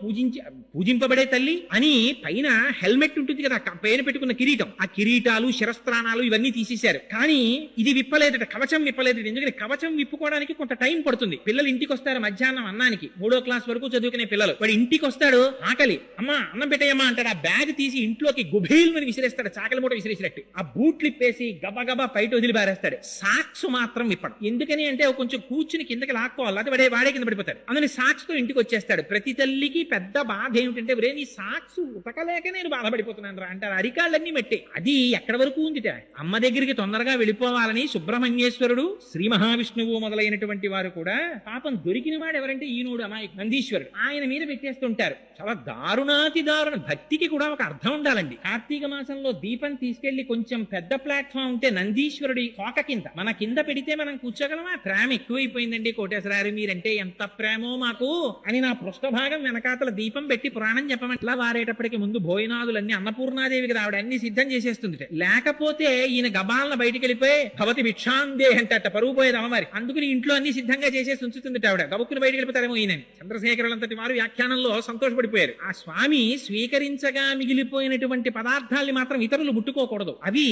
పూజింపబడే తల్లి అని పైన హెల్మెట్ ఉంటుంది కదా, పైన పెట్టుకున్న కిరీటం, ఆ కిరీటాలు శిరస్త్రాణాలు ఇవన్నీ తీసేశారు. కానీ ఇది విప్పలేదట, కవచం విప్పలేదట. ఎందుకంటే కవచం విప్పుకోవడానికి కొంత టైం పడుతుంది. పిల్లలు ఇంటికి వస్తారు మధ్యాహ్నం అన్నానికి, 3వ క్లాస్ వరకు చదువుకునే పిల్లలు. వాడు ఇంటికి వస్తాడు, ఆకలి, అమ్మా అన్నం పెట్టేయమ్మా అంటాడు. ఆ బ్యాగ్ తీసి ఇంట్లోకి గుబేల్మని విసిరేస్తాడు, చాకలి మూట విసిరేసినట్టు. ఆ బూట్లు ఇప్పేసి గబగబా బయట వదిలి పారేస్తాడు. సాక్స్ మాత్రం విప్పడు. ఎందుకని అంటే కొంచెం కూర్చుని కిందకి లాక్కోవాలి, అది వాడే కింద పడిపోతాడు. అందుకని సాక్స్ తో ఇంటికి వచ్చేస్తాడు. ప్రతి తల్లికి పెద్ద బాధ ఏమిటంటే, ఒరే నీ సాక్స్ ఉతకలేక నేను బాధపడిపోతున్నాను రా అంటారు. అరికాళ్ళన్నీ మెట్టే. అది ఎక్కడ వరకు ఉందిట. అమ్మ దగ్గరికి తొందరగా వెళ్ళిపోవాలని సుబ్రహ్మణ్యేశ్వరుడు, శ్రీ మహావిష్ణువు మొదలైనటువంటి వారు కూడా పాపం దొరికిన వాడు ఎవరంటే ఈనోడు అమాయకు నందీశ్వరుడు. ఆయన మీద పెట్టేస్తుంటారు. చాలా దారుణాతి దారుణ. భక్తికి కూడా ఒక అర్థం ఉండాలండి. కార్తీక మాసంలో దీపం తీసుకెళ్లి కొంచెం పెద్ద ప్లాట్ఫామ్ ఉంటే నందీశ్వరుడి తోక కింద మన కింద పెడితే మనం కూర్చోగలమా? ప్రేమ ఎక్కువైపోయిందండి కోటేశ్వరారు, మీరంటే ఎంత ప్రేమో మాకు అని నా పృష్ఠభాగం వెనకాతల దీపం పెట్టి పురాణం చెప్పమంటలా వారేటప్పటికి ముందు భోజనాదులన్నీ అన్నపూర్ణాదేవికి రావడం అన్ని సిద్ధం చేసేస్తుంది. లేకపోతే ఈయన గబాలను బయటికి వెళ్ళిపోయి భవతి భిక్షాందే అంటట, పరువు పోయేది అమ్మవారి. అందుకని ఇంట్లో అన్ని సిద్ధంగా చేసేసి ఉంచుతుంది ఆవిడ. గబుక్కుని బయటికి వెళ్ళిపోతారేమో ఈయనని. చంద్రశేఖరులంతటి వారు వ్యాఖ్యానంలో సంతోషపడిపోయారు. ఆ స్వామి స్వీకరించగా మిగిలిపోయినటువంటి పదార్థాల్ని మాత్రం ఇతరులు ముట్టుకోకూడదు. అవి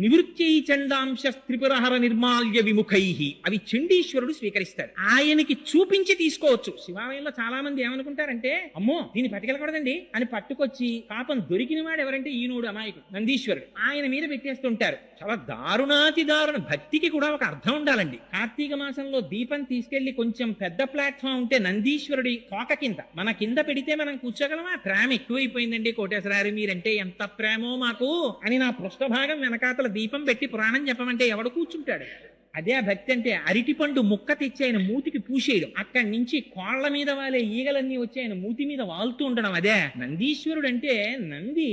నివృత్యై చండాంశ త్రిపురహర నిర్మాల్య విముఖై, అవి చండీశ్వరుడు స్వీకరిస్తాడు. ఆయనకి చూపించి తీసుకోవచ్చు. శివాలయంలో చాలా మంది ఏమనుకుంటారంటే, అమ్మో దీన్ని పట్టుకెళ్ళకూడదండి అని పట్టుకొచ్చి పాపం దొరికిన వాడు ఎవరంటే ఈనోడు అమాయకుడు నందీశ్వరుడు. ఆయన మీద పెట్టేస్తుంటారు. చాలా దారుణాతి దారుణ. భక్తికి కూడా ఒక అర్థం ఉండాలండి. కార్తీక మాసంలో దీపం తీసుకెళ్లి కొంచెం పెద్ద ప్లాట్ఫామ్ ఉంటే నందీశ్వరుడి తోక కింద మన కింద పెడితే మనం కూర్చోగలమా? ప్రేమ ఎక్కువైపోయిందండి కోటేశ్వరారు, మీరంటే ఎంత ప్రేమో మాకు అని నా పృష్ఠభాగం వెనకాతల దీపం పెట్టి పురాణం చెప్పమంటే ఎవడు కూర్చుంటాడు? అదే ఆ భక్తి అంటే. అరటిపండు ముక్క తెచ్చి ఆయన మూతికి పూసేయడం, అక్కడి నుంచి కోళ్ల మీద వాలే ఈగలన్నీ వచ్చి ఆయన మూతి మీద వాలుతూ ఉండడం. అదే నందీశ్వరుడు అంటే. నంది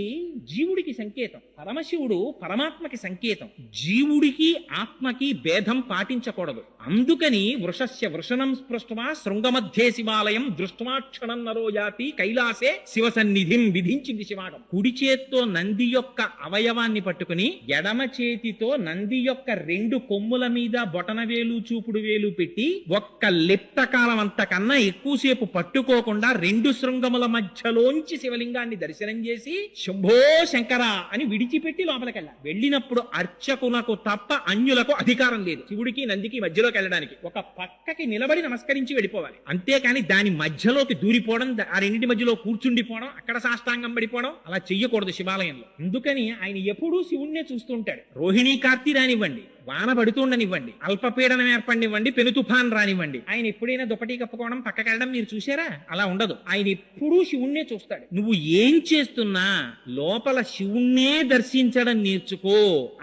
జీవుడికి సంకేతం, పరమశివుడు పరమాత్మకి సంకేతం. జీవుడికి ఆత్మకి భేదం పాటించకూడదు. అందుకని వృషస్య వృషణం స్పృష్ట్వా శృంగమధ్యే శివాలయం దృష్ట్వాక్షణం నరో యాతి కైలాసే శివ సన్నిధిం విధించింది శివాగం. కుడి చేత్తో నంది యొక్క అవయవాన్ని పట్టుకుని ఎడమ చేతితో నంది యొక్క రెండు కొమ్ముల మీద బొటన వేలు చూపుడు వేలు పెట్టి ఒక్క లిప్తకాలం అంతకన్నా ఎక్కువసేపు పట్టుకోకుండా రెండు శృంగముల మధ్యలోంచి శివలింగాన్ని దర్శనం చేసి శంభో శంకర అని విడిచిపెట్టి లోపలికెళ్ళాలి. వెళ్ళినప్పుడు అర్చకులకు తప్ప అన్యులకు అధికారం లేదు శివుడికి నందికి మధ్యలోకి వెళ్ళడానికి. ఒక పక్కకి నిలబడి నమస్కరించి వెళ్ళిపోవాలి. అంతేకాని దాని మధ్యలోకి దూరిపోవడం, ఆ రెండింటి మధ్యలో కూర్చుండిపోవడం, అక్కడ సాష్టాంగం పడిపోవడం అలా చెయ్యకూడదు శివాలయంలో. అందుకని ఆయన ఎప్పుడూ శివుణ్ణే చూస్తుంటాడు. రోహిణీ కార్తీ రానివ్వండి, వాన పడుతుండనివ్వండి, అల్పపీడనం ఏర్పడినివ్వండి, పెను తుఫాన్ రానివ్వండి, ఆయన ఎప్పుడైనా దుప్పటి కప్పుకోవడం పక్కకెళ్ళడం మీరు చూసారా? అలా ఉండదు. ఆయన ఎప్పుడూ శివుణ్ణే చూస్తాడు. నువ్వు ఏం చేస్తున్నా లోపల శివుణ్ణే దర్శించడం నేర్చుకో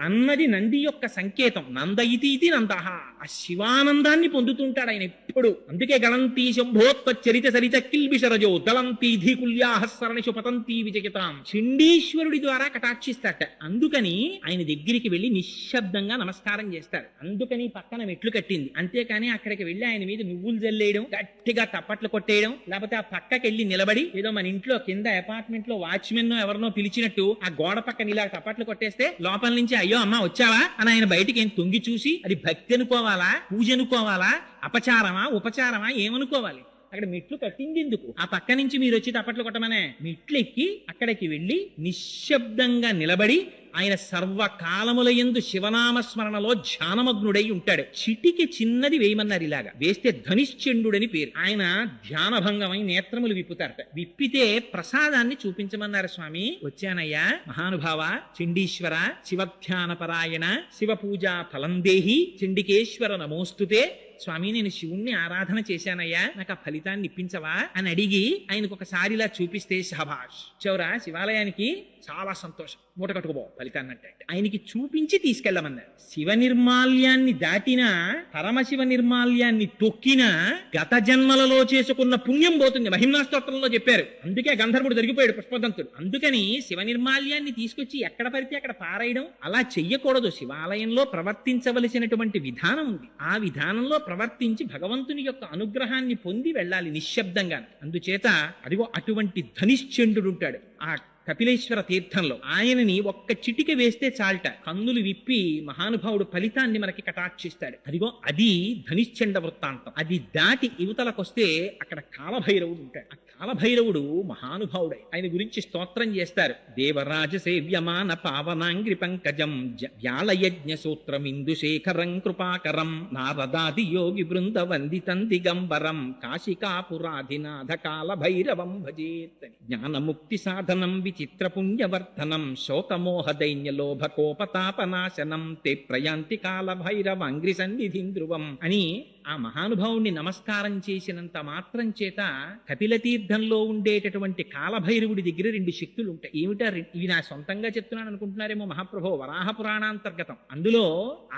అన్నది నంది యొక్క సంకేతం. నంద ఇతి నందహ, ఆ శివానందాన్ని పొందుతుంటాడు ఆయన ఎప్పుడు. అందుకే గళంతి శంభోత్వ చరిత సరిత కిల్బిషరజో దళంతి ధీకుల్యాహస్సరణిషు పతంతి విజయతాం. చండీశ్వరుడి ద్వారా కటాక్షిస్తాట. అందుకని ఆయన దగ్గరికి వెళ్లి నిశ్శబ్దంగా నమస్కారం చేస్తాడు. అందుకని పక్కన మెట్లు కట్టింది. అంతేకాని అక్కడికి వెళ్లి ఆయన మీద నువ్వులు జల్లేయడం, గట్టిగా తప్పట్లు కొట్టేయడం, లేకపోతే ఆ పక్కకి వెళ్లి నిలబడి ఏదో మన ఇంట్లో కింద అపార్ట్మెంట్ లో వాచ్మెన్ ఎవరినో పిలిచినట్టు ఆ గోడ పక్కన ఇలా తప్పట్లు కొట్టేస్తే లోపల నుంచి అయ్యో అమ్మా వచ్చావా అని ఆయన బయటికి ఏం తొంగి చూసి అది భక్తి అనుకోవాలా, పూజ అనుకోవాలా, అపచారమా ఉపచారమా ఏమనుకోవాలి? అక్కడ మెట్లు కట్టింది ఎందుకు? ఆ పక్క నుంచి మీరు వచ్చి తప్పట్లు కొట్టమనే. మెట్లు ఎక్కి అక్కడికి వెళ్ళి నిశ్శబ్దంగా నిలబడి ఆయన సర్వకాలముల యందు శివనామస్మరణలో ధ్యానమగ్నుడై ఉంటాడు. చిటికి చిన్నది వేయమన్నారు, ఇలాగా వేస్తే ధనిశ్చండుడని పేరు. ఆయన ధ్యానభంగమై నేత్రములు విప్పుతారట. విప్పితే ప్రసాదాన్ని చూపించమన్నారు. స్వామి వచ్చానయ్యా, మహానుభావ, చండీశ్వర, శివధ్యానపరాయణ, శివ పూజా ఫలందేహి, చండికేశ్వర నమోస్తుతే. స్వామి నేను శివుణ్ణి ఆరాధన చేశానయ్యా, నాకు ఆ ఫలితాన్ని ఇప్పించవా అని అడిగి ఆయనకు ఒకసారి ఇలా చూపిస్తే, శభాష్ చౌరా శివాలయానికి, చాలా సంతోషం, మూట కట్టుకుపో ఫలితాన్ని అంటే ఆయనకి చూపించి తీసుకెళ్ళమన్నారు. శివ నిర్మాల్యాన్ని దాటినా, పరమశివ నిర్మాల్యాన్ని తొక్కినా గత జన్మలలో చేసుకున్న పుణ్యం పోతుంది. మహిమ్నా స్తోత్రంలో చెప్పారు. అందుకే గంధర్వుడు దొరికిపోయాడు, పుష్పదంతుడు. అందుకని శివ నిర్మాల్యాన్ని తీసుకొచ్చి ఎక్కడ పడితే అక్కడ పారేయడం అలా చెయ్యకూడదు. శివాలయంలో ప్రవర్తించవలసినటువంటి విధానం ఉంది. ఆ విధానంలో ప్రవర్తించి భగవంతుని యొక్క అనుగ్రహాన్ని పొంది వెళ్ళాలి నిశ్శబ్దంగా. అందుచేత అదిగో అటువంటి ధనిశ్చండు ఉంటాడు ఆ కపిలేశ్వర తీర్థంలో. ఆయనని ఒక్క చిటిక వేస్తే చాలట, కన్నులు విప్పి మహానుభావుడు ఫలితాన్ని మనకి కటాక్షిస్తాడు. అదిగో అది ధనిశ్చండ వృత్తాంతం. అది దాటి యువతలకొస్తే అక్కడ కాలభైరవుడు ఉంటాడు. ఆ కాలభైరవుడు మహానుభావుడై ఆయన గురించి స్తోత్రం చేస్తారు. దేవరాజ సేవ్యమాన పావనాంగ్రి పంకజం వ్యాళయజ్ఞ సూత్రమిందుశేఖరం కృపాకరం నారదాది యోగి బృంద వందితం దిగంబరం కాశికాపురాధినాథ కాలభైరవం భజేత్. జ్ఞానముక్తి సాధనం చిత్రపుణ్యవర్ధనం శోకమోహ దైన్యలోభ కోపతాపనాశనం తే ప్రయాంతి కాల భైరవాంగ్రి సన్నిధిం ధ్రువం అని ఆ మహానుభావుణ్ణి నమస్కారం చేసినంత మాత్రం చేత కపిలతీర్థంలో ఉండేటటువంటి కాలభైరవుడి దగ్గర 2 శక్తులు ఉంటాయి. ఏమిటా? ఇవి నా సొంతంగా చెప్తున్నాను అనుకుంటున్నారేమో, మహాప్రభో వరాహ పురాణాంతర్గతం. అందులో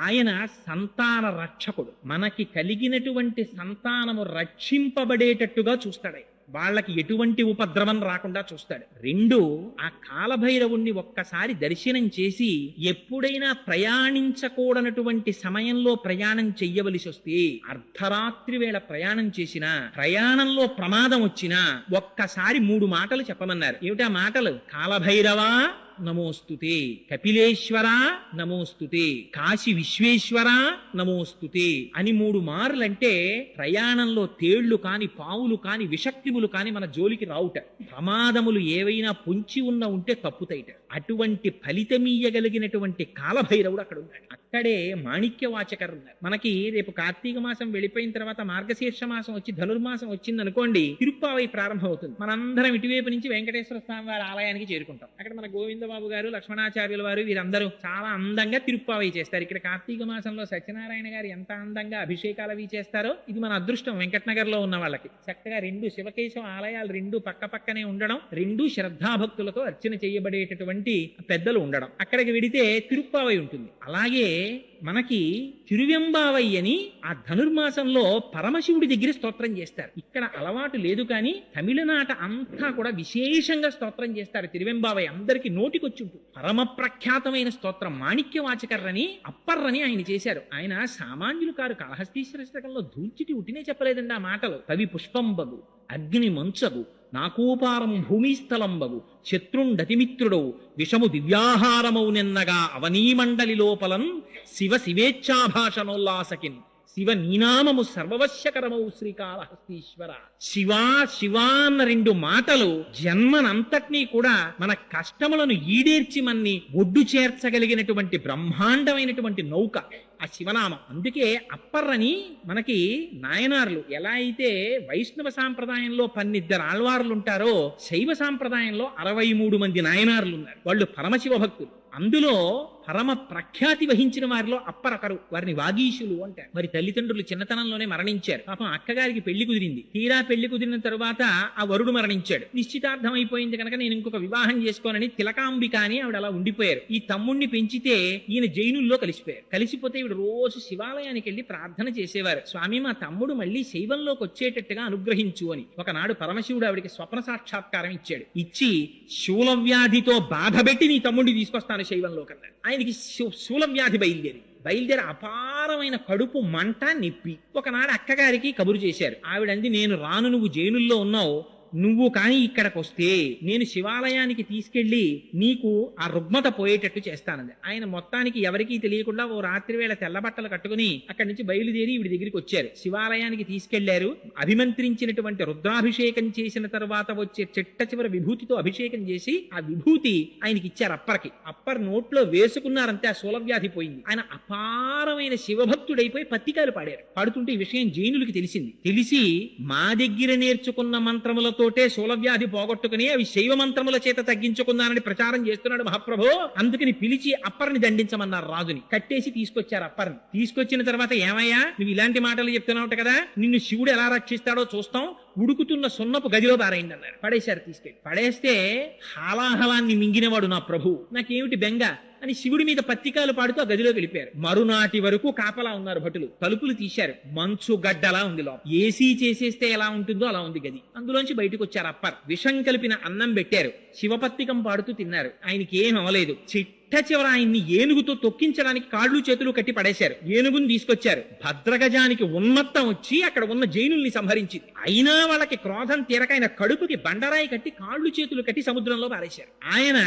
ఆయన సంతాన రక్షకుడు. మనకి కలిగినటువంటి సంతానము రక్షింపబడేటట్టుగా చూస్తాడు. వాళ్ళకి ఎటువంటి ఉపద్రవం రాకుండా చూస్తాడు. 2, ఆ కాలభైరవుణ్ణి ఒక్కసారి దర్శనం చేసి ఎప్పుడైనా ప్రయాణించకూడనటువంటి సమయంలో ప్రయాణం చెయ్యవలసి వస్తే, అర్ధరాత్రి వేళ ప్రయాణం చేసినా, ప్రయాణంలో ప్రమాదం వచ్చినా ఒక్కసారి 3 మాటలు చెప్పమన్నారు. ఏమిటా మాటలు? కాలభైరవా నమోస్తుతే, కపిలేశ్వర నమోస్తుతే, కాశీ విశ్వేశ్వర నమోస్తుతే అని 3 మార్లంటే ప్రయాణంలో తేళ్లు కాని, పావులు కాని, విషక్తిములు కాని మన జోలికి రావుట. ప్రమాదములు ఏవైనా పొంచి ఉంటే తప్పుతాయిట. అటువంటి ఫలితమీయగలిగినటువంటి కాలభైరవుడు అక్కడ ఉన్నాడు. అక్కడే మాణిక్యవాచకరు ఉన్నారు. మనకి రేపు కార్తీక మాసం వెళ్ళిపోయిన తర్వాత మార్గశీర్ష మాసం వచ్చి ధనుర్మాసం వచ్చింది అనుకోండి, తిరుప్పావై ప్రారంభం అవుతుంది. మనందరం ఇటువైపు నుంచి వెంకటేశ్వర స్వామి వారి ఆలయానికి చేరుకుంటాం. అక్కడ మన గోవిందబాబు గారు, లక్ష్మణాచార్యుల వారు వీరందరూ చాలా అందంగా తిరుప్పావై చేస్తారు. ఇక్కడ కార్తీక మాసంలో సత్యనారాయణ గారు ఎంత అందంగా అభిషేకాలు అవి చేస్తారో, ఇది మన అదృష్టం. వెంకటనగర్ లో ఉన్న వాళ్ళకి చక్కగా 2 శివకేశవ ఆలయాలు 2 పక్క పక్కనే ఉండడం, 2 శ్రద్ధాభక్తులతో అర్చన చేయబడేటటువంటి పెద్దలు ఉండడం. అక్కడికి వెడితే తిరుప్పావై ఉంటుంది. అలాగే మనకి తిరువెంబావై అని ఆ ధనుర్మాసంలో పరమశివుడి దగ్గర స్తోత్రం చేస్తారు. ఇక్కడ అలవాటు లేదు, కానీ తమిళనాట అంతా కూడా విశేషంగా స్తోత్రం చేస్తారు. తిరువెంబావై అందరికి నోటికొచ్చి ఉంటుంది. పరమ ప్రఖ్యాతమైన స్తోత్రం మాణిక్యవాచకర్రని, అప్పర్రని ఆయన చేశారు. ఆయన సామాన్యులు కారు. కాళహస్తీశ్వర శతకంలో దూల్చిటి ఉట్టినే చెప్పలేదండి ఆ మాటలు. కవి పుష్పంబగు, అగ్ని మంచగు, నాకూపారం భూమిస్థలంబగు, శత్రుండతిమిత్రుడవు, విషము దివ్యాహారమౌ నిన్నగా అవనీమండలి లోపలన్ శివ శివేచ్ఛాభాషణోల్లాసకిన్ శివ నీనామము సర్వవశ్యకరమౌ శ్రీకాళహస్తీశ్వర. శివా శివా అన్న 2 మాటలు జన్మనంతటినీ కూడా మన కష్టములను ఈడేర్చి మన్ని ఒడ్డు చేర్చగలిగినటువంటి బ్రహ్మాండమైనటువంటి నౌక ఆ శివనామం. అందుకే అప్పర్రని మనకి నాయనార్లు ఎలా అయితే వైష్ణవ సాంప్రదాయంలో 12 ఆళ్వార్లు ఉంటారో, శైవ సాంప్రదాయంలో 63 మంది నాయనార్లు ఉన్నారు. వాళ్ళు పరమశివ భక్తులు. అందులో పరమ ప్రఖ్యాతి వహించిన వారిలో అప్పరకరు. వారిని వాగీశులు అంటారు. వారి తల్లిదండ్రులు చిన్నతనంలోనే మరణించారు. పాపం అక్కగారికి పెళ్లి కుదిరింది. తీరా పెళ్లి కుదిరిన తరువాత ఆ వరుడు మరణించాడు. నిశ్చితార్థం అయిపోయింది కనుక నేను ఇంకొక వివాహం చేసుకోనని తిలకాంబిక అని ఆవిడ అలా ఉండిపోయారు. ఈ తమ్ముణ్ణి పెంచితే ఈయన జైనుల్లో కలిసిపోయారు. కలిసిపోతే ఈవిడ రోజు శివాలయానికి వెళ్లి ప్రార్థన చేసేవారు. స్వామి మా తమ్ముడు మళ్ళీ శైవంలోకి వచ్చేటట్టుగా అనుగ్రహించు అని. ఒకనాడు పరమశివుడు ఆవిడికి స్వప్న సాక్షాత్కారం ఇచ్చాడు. ఇచ్చి శూలవ్యాధితో బాధపెట్టి నీ తమ్ముడిని తీసుకొస్తాను శైవంలో కన్నాడు. ఆయనకి శూలవ్యాధి బయలుదేరి అపారమైన కడుపు మంట, నొప్పి. ఒకనాడు అక్కగారికి కబురు చేశారు. ఆవిడంది, నేను రాను, నువ్వు జైనుల్లో ఉన్నావు, నువ్వు కాని ఇక్కడికి వస్తే నేను శివాలయానికి తీసుకెళ్లి నీకు ఆ రుగ్మత పోయేటట్టు చేస్తానంది. ఆయన మొత్తానికి ఎవరికీ తెలియకుండా ఓ రాత్రి వేళ తెల్లబట్టలు కట్టుకుని అక్కడి నుంచి బయలుదేరి వీడి దగ్గరికి వచ్చారు. శివాలయానికి తీసుకెళ్లారు. అభిమంత్రించినటువంటి రుద్రాభిషేకం చేసిన తర్వాత వచ్చే చిట్ట చివరి విభూతితో అభిషేకం చేసి ఆ విభూతి ఆయనకి ఇచ్చారు. అప్పర్ నోట్లో వేసుకున్నారంతే ఆ శూలవ్యాధి పోయింది. ఆయన అపారమైన శివభక్తుడైపోయి పత్తికాయలు పాడారు. పాడుతుంటే ఈ విషయం జైనులకి తెలిసి మా దగ్గర నేర్చుకున్న మంత్రములతోటే శూలవ్యాధి పోగొట్టుకుని అవి శైవ మంత్రముల చేత తగ్గించుకున్నానని ప్రచారం చేస్తున్నాడు మహాప్రభు. అందుకని పిలిచి అప్పర్ని దండించమన్నారు. రాజుని కట్టేసి తీసుకొచ్చారు. అప్పర్ని తీసుకొచ్చిన తర్వాత, ఏమయ్యా నువ్వు ఇలాంటి మాటలు చెప్తున్నావు కదా, నిన్ను శివుడు ఎలా రక్షిస్తాడో చూస్తాం, ఉడుకుతున్న సున్నపు గదిలో పారైంది అన్నారు. పడేశారు. తీసుకెళ్ళి పడేస్తే హాలాహలాన్ని మింగినవాడు నా ప్రభు, నాకేమిటి బెంగ అని శివుడి మీద పత్రికాలు పాడుతూ ఆ గదిలో వెళ్ళిపోయారు. మరునాటి వరకు కాపలా ఉన్నారు భటులు. తలుపులు తీశారు. మంచు గడ్డలా ఉంది లోపల. ఏసీ చేసేస్తే ఎలా ఉంటుందో అలా ఉంది గది. అందులోంచి బయటకు వచ్చారు అప్పర్. విషం కలిపిన అన్నం పెట్టారు. శివపత్రికం పాడుతూ తిన్నారు. ఆయనకి ఏం అవలేదు. చివర ఆయన్ని ఏనుగుతో తొక్కించడానికి కాళ్ళు చేతులు కట్టి పడేశారు. ఏనుగుని తీసుకొచ్చారు. భద్రగజానికి ఉన్మత్తం వచ్చి అక్కడ ఉన్న జైనుల్ని సంహరించింది. అయినా వాళ్ళకి క్రోధం తీరక ఆయన కడుపుకి బండరాయి కట్టి కాళ్ళు చేతులు కట్టి సముద్రంలో పారేశారు. ఆయన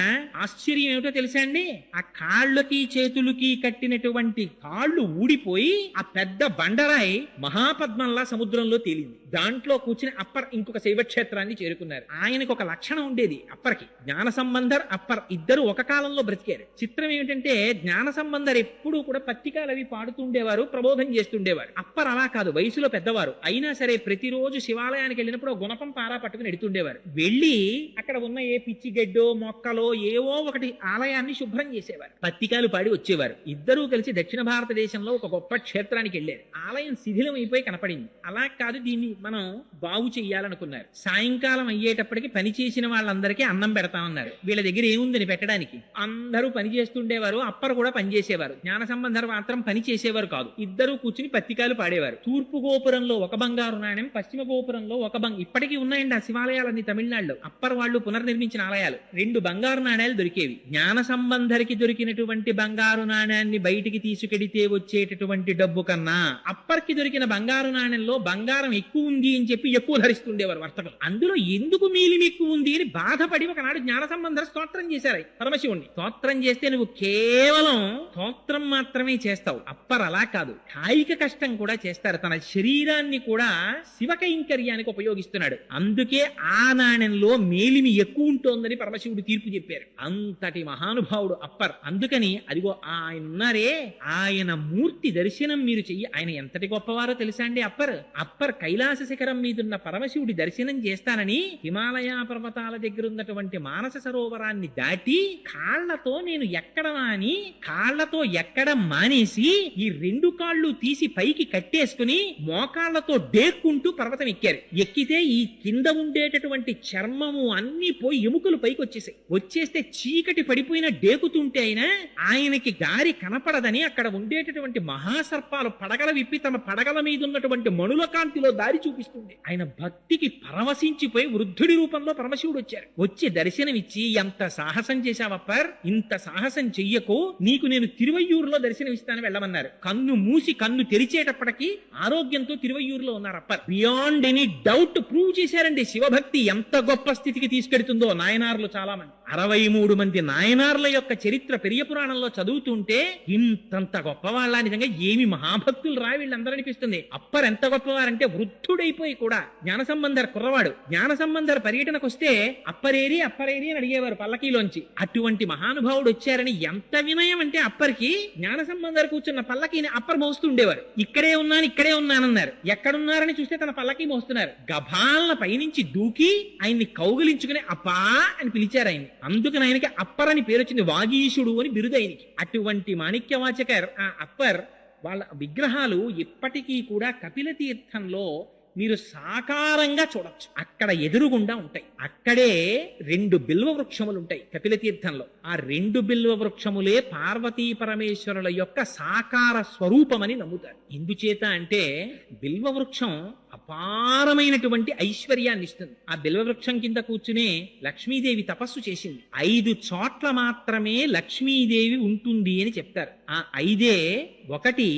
ఆశ్చర్యం ఏమిటో తెలుసా అండి, ఆ కాళ్ళకి చేతులకి కట్టినటువంటి కాళ్ళు ఊడిపోయి ఆ పెద్ద బండరాయి మహాపద్మంలా సముద్రంలో తేలింది. దాంట్లో కూర్చుని అప్పర్ ఇంకొక శైవక్షేత్రాన్ని చేరుకున్నారు. ఆయనకు ఒక లక్షణం ఉండేది. అప్పర్కి జ్ఞాన సంబంధర్ అప్పర్ ఇద్దరు ఒక కాలంలో బ్రతికారు. చిత్రం ఏమిటంటే జ్ఞాన సంబంధర్ ఎప్పుడూ కూడా పత్రికలు అవి పాడుతుండేవారు, ప్రబోధం చేస్తుండేవారు. అప్పర్ అలా కాదు, వయసులో పెద్దవారు. అయినా సరే ప్రతిరోజు శివాలయానికి వెళ్ళినప్పుడు గుణపం పారా పట్టుకుని ఎడుతుండేవారు. వెళ్ళి అక్కడ ఉన్న ఏ పిచ్చి గడ్డో మొక్కలో ఏవో ఒకటి ఆలయాన్ని శుభ్రం చేసేవారు. పత్రికలు పాడి వచ్చేవారు. ఇద్దరూ కలిసి దక్షిణ భారతదేశంలో ఒక గొప్ప క్షేత్రానికి వెళ్ళారు. ఆలయం శిథిలం అయిపోయి కనపడింది. అలా కాదు, దీన్ని మనం బాగు చెయ్యాలనుకున్నారు. సాయంకాలం అయ్యేటప్పటికి పని చేసిన వాళ్ళందరికీ అన్నం పెడతామన్నారు. వీళ్ళ దగ్గర ఏముందని పెట్టడానికి. అందరూ పని చేస్తుండేవారు. అప్పర్ కూడా పనిచేసేవారు. జ్ఞాన సంబంధర్ మాత్రం పని చేసేవారు కాదు. ఇద్దరు కూర్చుని పత్రికలు పాడేవారు. తూర్పు గోపురంలో ఒక బంగారు నాణ్యం, పశ్చిమ గోపురంలో ఒక ఇప్పటికీ ఉన్నాయండి ఆ శివాలయాలన్నీ తమిళనాడులో. అప్పర్ వాళ్ళు పునర్నిర్మించిన ఆలయాలు. 2 బంగారు నాణ్యాలు దొరికేవి. జ్ఞాన సంబంధరికి దొరికినటువంటి బంగారు నాణ్యాన్ని బయటికి తీసుకెడితే వచ్చేటటువంటి డబ్బు కన్నా అప్పర్కి దొరికిన బంగారు నాణ్యంలో బంగారం ఎక్కువ ఉంది అని చెప్పి ఎక్కువ ధరిస్తుండేవారు వర్తకులు. అందులో ఎందుకు మీలిమి ఎక్కువ ఉంది అని బాధపడి ఒకనాడు జ్ఞాన సంబంధర్ స్తోత్రం చేశారు పరమశివుణ్ణి. స్తోత్రం చేస్తే నువ్వు కేవలం స్తోత్రం మాత్రమే చేస్తావు. అప్పర్ అలా కాదు, కాయిక కష్టం కూడా చేస్తారు. తన శరీరాన్ని కూడా శివ కైంకర్యానికి ఉపయోగిస్తున్నాడు. అందుకే ఆ నాణ్యంలో మేలిమి ఎక్కువ ఉంటోందని పరమశివుడు తీర్పు చెప్పారు. అంతటి మహానుభావుడు అప్పర్. అందుకని అదిగో ఆయన ఉన్నారే, ఆయన మూర్తి దర్శనం మీరు చెయ్యి. ఆయన ఎంతటి గొప్పవారో తెలుసా అండి అప్పర్ కైలాస శిఖరం మీదున్న పరమశివుడి దర్శనం చేస్తానని హిమాలయ పర్వతాల దగ్గర ఉన్నటువంటి మానస సరోవరాన్ని దాటి కాళ్లతో నేను ఎక్కడమా అని కాళ్లతో ఎక్కడం మానేసి ఈ 2 కాళ్ళు తీసి పైకి కట్టేసుకుని మోకాళ్లతో డేక్కుంటూ పర్వతం ఎక్కారు. ఎక్కితే ఈ కింద ఉండేటటువంటి చర్మము అన్ని పోయి ఎముకలు పైకి వచ్చేస్తే చీకటి పడిపోయిన డేకుతుంటే అయినా ఆయనకి దారి కనపడదని అక్కడ ఉండేటటువంటి మహాసర్పాలు పడగల విప్పి తమ పడగల మీద ఉన్నటువంటి మణుల కాంతిలో దారి చూపిస్తుంది. ఆయన భక్తికి పరవశించిపోయి వృద్ధుడి రూపంలో పరమశివుడు వచ్చారు. వచ్చి దర్శనమిచ్చి, ఎంత సాహసం చేశావప్పర్, ఇంత సాహసం చెయ్యకు, నీకు నేను తిరువయ్యూరులో దర్శనమిస్తాను వెళ్ళమన్నారు. కన్ను మూసి కన్ను తెరిచేటప్పటికి ఆరోగ్యంతో తిరువయ్యూరులో ఉన్నారు upper. Beyond any doubt prove చేశారండి శివభక్తి ఎంత గొప్ప స్థితికి తీసుకెడుతుందో. నాయనార్లు చాలా మంది, 63 మంది నాయనార్ల యొక్క చరిత్ర పెరియ పురాణంలో చదువుతుంటే ఇంతంత గొప్పవాళ్ళ, నిజంగా ఏమి మహాభక్తులు రా వీళ్ళందరూ అనిపిస్తుంది. అప్పర్ ఎంత గొప్పవారంటే వృద్ధుడైపోయి కూడా జ్ఞాన సంబంధర్ కుర్రవాడు. జ్ఞాన సంబంధర్ పర్యటనకు వస్తే అప్పరేరి అని అడిగేవారు పల్లకీలోంచి. అటువంటి మహానుభావుడు వచ్చారని ఎంత వినయం అంటే అప్పర్కి. జ్ఞాన సంబంధర్ కూర్చున్న పల్లకీని అప్పర్ మోస్తుండేవారు. ఇక్కడే ఉన్నానన్నారు. ఎక్కడున్నారని చూస్తే తన పల్లకీ మోస్తున్నారు. గభాలన పైనుంచి దూకి ఆయన్ని కౌగిలించుకుని అప్పా అని పిలిచారు ఆయన్ని. అందుకని ఆయనకి అప్పర్ అని పేరు వచ్చింది. వాగీశుడు అని బిరుదు ఆయనకి. అటువంటి మాణిక్యవాచకర్ ఆ అప్పర్ వాళ్ళ విగ్రహాలు ఇప్పటికీ కూడా కపిల తీర్థంలో మీరు సాకారంగా చూడొచ్చు. అక్కడ ఎదురుగుండా ఉంటాయి. అక్కడే 2 బిల్వ వృక్షములు ఉంటాయి కపిల తీర్థంలో. ఆ 2 బిల్వ వృక్షములే పార్వతీ పరమేశ్వరుల యొక్క సాకార స్వరూపమని నమ్ముతారు. ఎందుచేత అంటే బిల్వ వృక్షం అపారమైనటువంటి ఐశ్వర్యాన్ని ఇస్తుంది. ఆ బిల్వవృక్షం కింద కూర్చునే లక్ష్మీదేవి తపస్సు చేసింది. 5 చోట్ల మాత్రమే లక్ష్మీదేవి ఉంటుంది అని చెప్తారు. ఆ 5 ఒకటి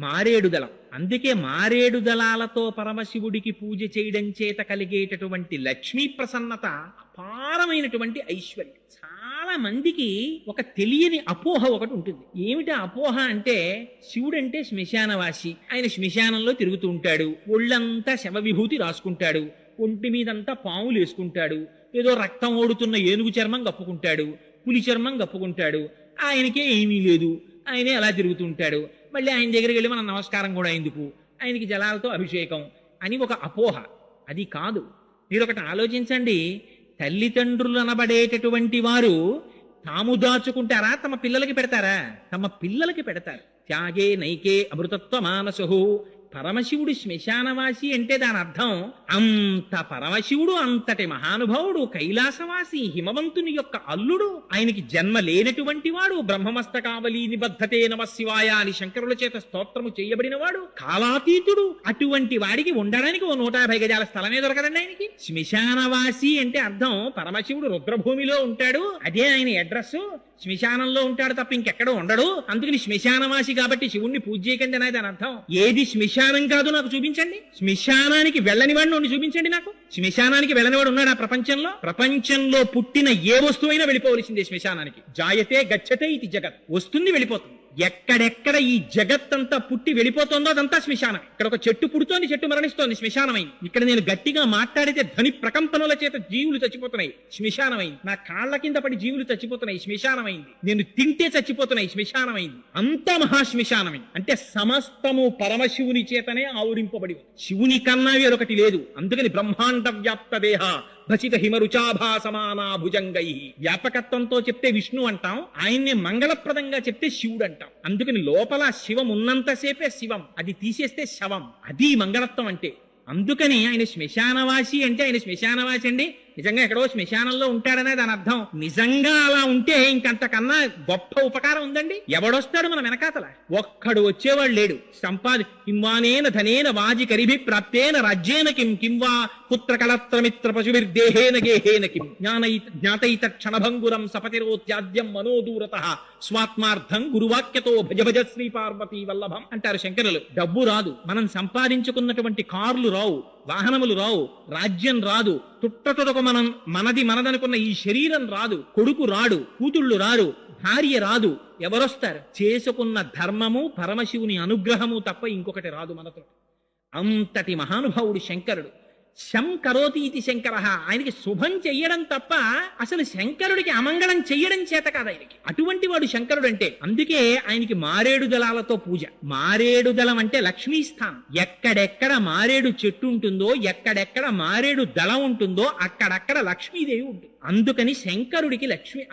మారేడు దళం. అందుకే మారేడు దళాలతో పరమశివుడికి పూజ చేయడం చేత కలిగేటటువంటి లక్ష్మీ ప్రసన్నత అపారమైనటువంటి ఐశ్వర్యం. చాలా మందికి ఒక తెలియని అపోహ ఒకటి ఉంటుంది. ఏమిటా అపోహ అంటే, శివుడంటే శ్మశానవాసి, ఆయన శ్మశానంలో తిరుగుతూ ఉంటాడు, ఒళ్ళంతా శవ విభూతి రాసుకుంటాడు, ఒంటి మీదంతా పాములు వేసుకుంటాడు, ఏదో రక్తం ఓడుతున్న ఏనుగు చర్మం కప్పుకుంటాడు, పులి చర్మం కప్పుకుంటాడు, ఆయనకే ఏమీ లేదు, ఆయనే అలా తిరుగుతుంటాడు, మళ్ళీ ఆయన దగ్గరికి వెళ్ళి మనం నమస్కారం కూడా ఎందుకు, ఆయనకి జలాలతో అభిషేకం అని ఒక అపోహ. అది కాదు. మీరు ఒకటి ఆలోచించండి, తల్లిదండ్రులు అనబడేటటువంటి వారు తాము దాచుకుంటారా, తమ పిల్లలకి పెడతారా? తమ పిల్లలకి పెడతారు. త్యాగే నైకే అమృతత్వ మానసు. పరమశివుడు శ్మశానవాసి అంటే దాని అర్థం అంత పరమశివుడు అంతటి మహానుభావుడు, కైలాసవాసి, హిమవంతుని యొక్క అల్లుడు, ఆయనకి జన్మ లేనటువంటి వాడు, బ్రహ్మమస్తకావలి నిబద్ధతే నమశివాయ అని శంకరుల చేత స్తోత్రము చేయబడిన వాడు, కాలాతీతుడు. అటువంటి వాడికి ఉండడానికి 150 గజాల స్థలమే దొరకదండి ఆయనకి. శ్మశానవాసి అంటే అర్థం పరమశివుడు రుద్రభూమిలో ఉంటాడు, అదే ఆయన అడ్రస్. శ్మశానంలో ఉంటాడు తప్ప ఇంకెక్కడో ఉండడు, అందుకని శ్మశానవాసి కాబట్టి శివుణ్ణి పూజ చేయకండి అనేది దాని అర్థం. ఏది శ్మశానం కాదు నాకు చూపించండి. శ్మశానానికి వెళ్ళని వాడిని చూపించండి నాకు. శ్మశానానికి వెళ్ళని వాడు ఉన్నాడు ఆ ప్రపంచంలో? ప్రపంచంలో పుట్టిన ఏ వస్తువైనా వెళ్ళిపోవలసిందే శ్మశానానికి. జాయతే గచ్చతే ఇది జగత్. వస్తుంది, వెళ్ళిపోతుంది. ఎక్కడెక్కడ ఈ జగత్తంతా పుట్టి వెళ్ళిపోతుందో అదంతా శ్మశానం. ఇక్కడ ఒక చెట్టు పుడుతోంది, చెట్టు మరణిస్తోంది, శ్మశానమైంది. ఇక్కడ నేను గట్టిగా మాట్లాడితే ధ్వని ప్రకంపనల చేత జీవులు చచ్చిపోతున్నాయి, శ్మశానమైంది. నా కాళ్ల కింద పడి జీవులు చచ్చిపోతున్నాయి, శ్మశానమైంది. నేను తింటే చచ్చిపోతున్నాయి, శ్మశానమైంది. అంతా మహాశ్మశానమైంది. అంటే సమస్తము పరమశివుని చేతనే ఆవురింపబడి ఉంది. శివుని కన్నా వేరొకటి లేదు. అందుకని బ్రహ్మాండ వ్యాప్త దేహ భసిత హిమరుచాభా సమానా భుజంగై. వ్యాపకత్వంతో చెప్తే విష్ణు అంటాం, ఆయన్ని మంగళప్రదంగా చెప్తే శివుడు అంటాం. అందుకని లోపల శివం ఉన్నంతసేపే శివం, అది తీసేస్తే శవం. అది మంగళత్వం అంటే. అందుకని ఆయన శ్మశానవాసి అంటే ఆయన శ్మశానవాసి అండి నిజంగా ఎక్కడో శ్మశానంలో ఉంటాడనే దాని అర్థం. నిజంగా అలా ఉంటే ఇంకంతకన్నా గొప్ప ఉపకారం ఉందండి. ఎవడొస్తాడు మన వెనకాతల? ఒక్కడు వచ్చేవాడు లేడు. కింవానేన ధనేన వాజి కరిభి ప్రాప్తేన రాజ్యేన కింవా పుత్ర కళత్రమిత్ర పశుభిర్దేహేన గేహేన కిం జ్ఞాతైత క్షణభంగురం సపతిరోత్యాద్యం మనోదూరత స్వాత్మార్థం గురువాక్యతో భజ భజ శ్రీ పార్వతీ వల్లభం అంటారు శంకరులు. డబ్బు రాదు, మనం సంపాదించుకున్నటువంటి కార్లు రావు, వాహనములు రావు, రాజ్యం రాదు, తుట్టతుడకు మనం మనదనుకున్న ఈ శరీరం రాదు, కొడుకు రాడు, కూతుళ్ళు రారు, భార్య రాదు. ఎవరొస్తారు? చేసుకున్న ధర్మము, పరమశివుని అనుగ్రహము తప్ప ఇంకొకటి రాదు మనతో. అంతటి మహానుభావుడు శంకరుడు. శం కరోతి ఇది శంకర. ఆయనకి శుభం చెయ్యడం తప్ప అసలు శంకరుడికి అమంగళం చెయ్యడం చేత కాదు ఆయనకి. అటువంటి వాడు శంకరుడు అంటే. అందుకే ఆయనకి మారేడు దళాలతో పూజ. మారేడు దళం అంటే లక్ష్మీ స్థానం. ఎక్కడెక్కడ మారేడు చెట్టు ఉంటుందో, ఎక్కడెక్కడ మారేడు దళం ఉంటుందో అక్కడక్కడ లక్ష్మీదేవి ఉంటుంది. అందుకని శంకరుడికి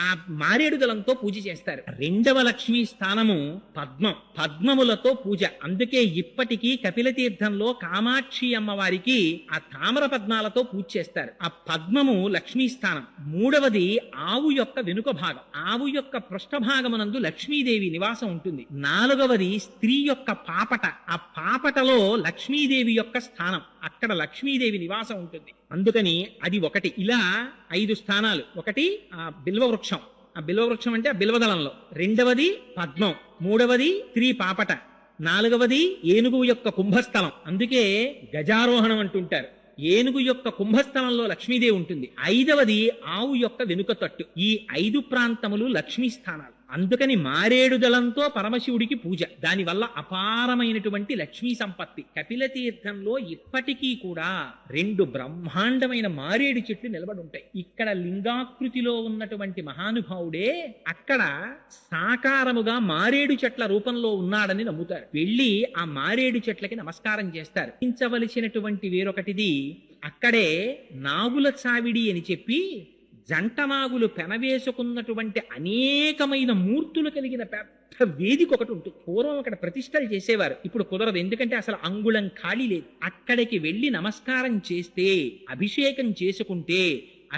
ఆ మారేడు దళంతో పూజ చేస్తారు. 2వ లక్ష్మీ స్థానము పద్మం. పద్మములతో పూజ. అందుకే ఇప్పటికీ కపిలతీర్థంలో కామాక్షి అమ్మవారికి ఆ తామర పద్మాలతో పూజ చేస్తారు. ఆ పద్మము లక్ష్మీ స్థానం. 3వది ఆవు యొక్క వెనుక భాగం. ఆవు యొక్క పృష్ఠభాగమునందు లక్ష్మీదేవి నివాసం ఉంటుంది. 4వది స్త్రీ యొక్క పాపట. ఆ పాపటలో లక్ష్మీదేవి యొక్క స్థానం. అక్కడ లక్ష్మీదేవి నివాసం ఉంటుంది. అందుకని అది ఒకటి. ఇలా 5 స్థానాలు. ఒకటి ఆ బిల్వవృక్షం. ఆ బిల్వవృక్షం అంటే ఆ బిల్వదళంలో. 2వది పద్మం. 3వది స్త్రీ పాపట. 4వది ఏనుగు యొక్క కుంభస్థలం. అందుకే గజారోహణం అంటుంటారు. ఏనుగు యొక్క కుంభస్థలంలో లక్ష్మీదేవి ఉంటుంది. 5వది ఆవు యొక్క వెనుక తట్టు. ఈ 5 ప్రాంతములు లక్ష్మీ స్థానాలు. అందుకని మారేడు దళంతో పరమశివుడికి పూజ. దానివల్ల అపారమైనటువంటి లక్ష్మీ సంపత్తి. కపిలతీర్థంలో ఇప్పటికీ కూడా 2 బ్రహ్మాండమైన మారేడు చెట్లు నిలబడి ఉంటాయి. ఇక్కడ లింగాకృతిలో ఉన్నటువంటి మహానుభావుడే అక్కడ సాకారముగా మారేడు చెట్ల రూపంలో ఉన్నాడని నమ్ముతారు. వెళ్ళి ఆ మారేడు చెట్లకి నమస్కారం చేస్తారు. హించవలసినటువంటి వేరొకటిది, అక్కడే నాగుల చావిడి అని చెప్పి జంటనాగులు పెనవేసుకున్నటువంటి అనేకమైన మూర్తులు కలిగిన పెద్ద వేదిక ఒకటి ఉంటుంది. పూర్వం అక్కడ ప్రతిష్టలు చేసేవారు, ఇప్పుడు కుదరదు. ఎందుకంటే అసలు అంగుళం ఖాళీ లేదు. అక్కడికి వెళ్ళి నమస్కారం చేస్తే, అభిషేకం చేసుకుంటే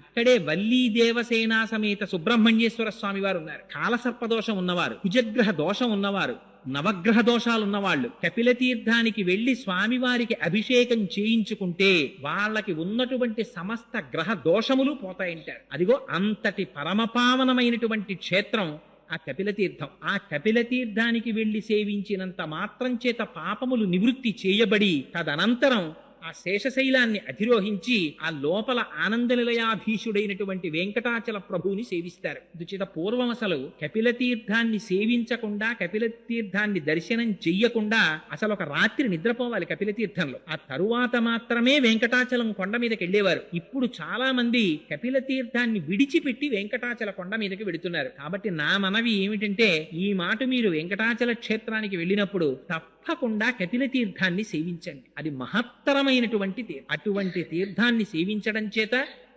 అక్కడే వల్లీ దేవసేనా సమేత సుబ్రహ్మణ్యేశ్వర స్వామి వారు ఉన్నారు. కాలసర్పదోషం ఉన్నవారు, కుజగ్రహ దోషం ఉన్నవారు, నవగ్రహ దోషాలున్నవాళ్ళు కపిల తీర్థానికి వెళ్లి స్వామివారికి అభిషేకం చేయించుకుంటే వాళ్ళకి ఉన్నటువంటి సమస్త గ్రహ దోషములు పోతాయంటారు. అదిగో అంతటి పరమపావనమైనటువంటి క్షేత్రం ఆ కపిల తీర్థం. ఆ కపిల తీర్థానికి వెళ్లి సేవించినంత మాత్రం చేత పాపములు నివృత్తి చేయబడి తదనంతరం ఆ శేషశైలాన్ని అధిరోహించి ఆ లోపల ఆనందనిలయాధీశుడైనటువంటి వెంకటాచల ప్రభువుని సేవిస్తారు. దుచిత పూర్వం అసలు కపిల తీర్థాన్ని సేవించకుండా కపిల తీర్థాన్ని దర్శనం చెయ్యకుండా అసలు ఒక రాత్రి నిద్రపోవాలి కపిల తీర్థంలో. ఆ తరువాత మాత్రమే వెంకటాచలం కొండ మీదకి వెళ్ళేవారు. ఇప్పుడు చాలా మంది కపిల తీర్థాన్ని విడిచిపెట్టి వెంకటాచల కొండ మీదకి వెడుతున్నారు. కాబట్టి నా మనవి ఏమిటంటే ఈ మాట మీరు వెంకటాచల క్షేత్రానికి వెళ్ళినప్పుడు తప్పకుండా కపిల తీర్థాన్ని సేవించండి. అది మహత్తరమైనటువంటి తీర్థం. అటువంటి తీర్థాన్ని సేవించడం చేత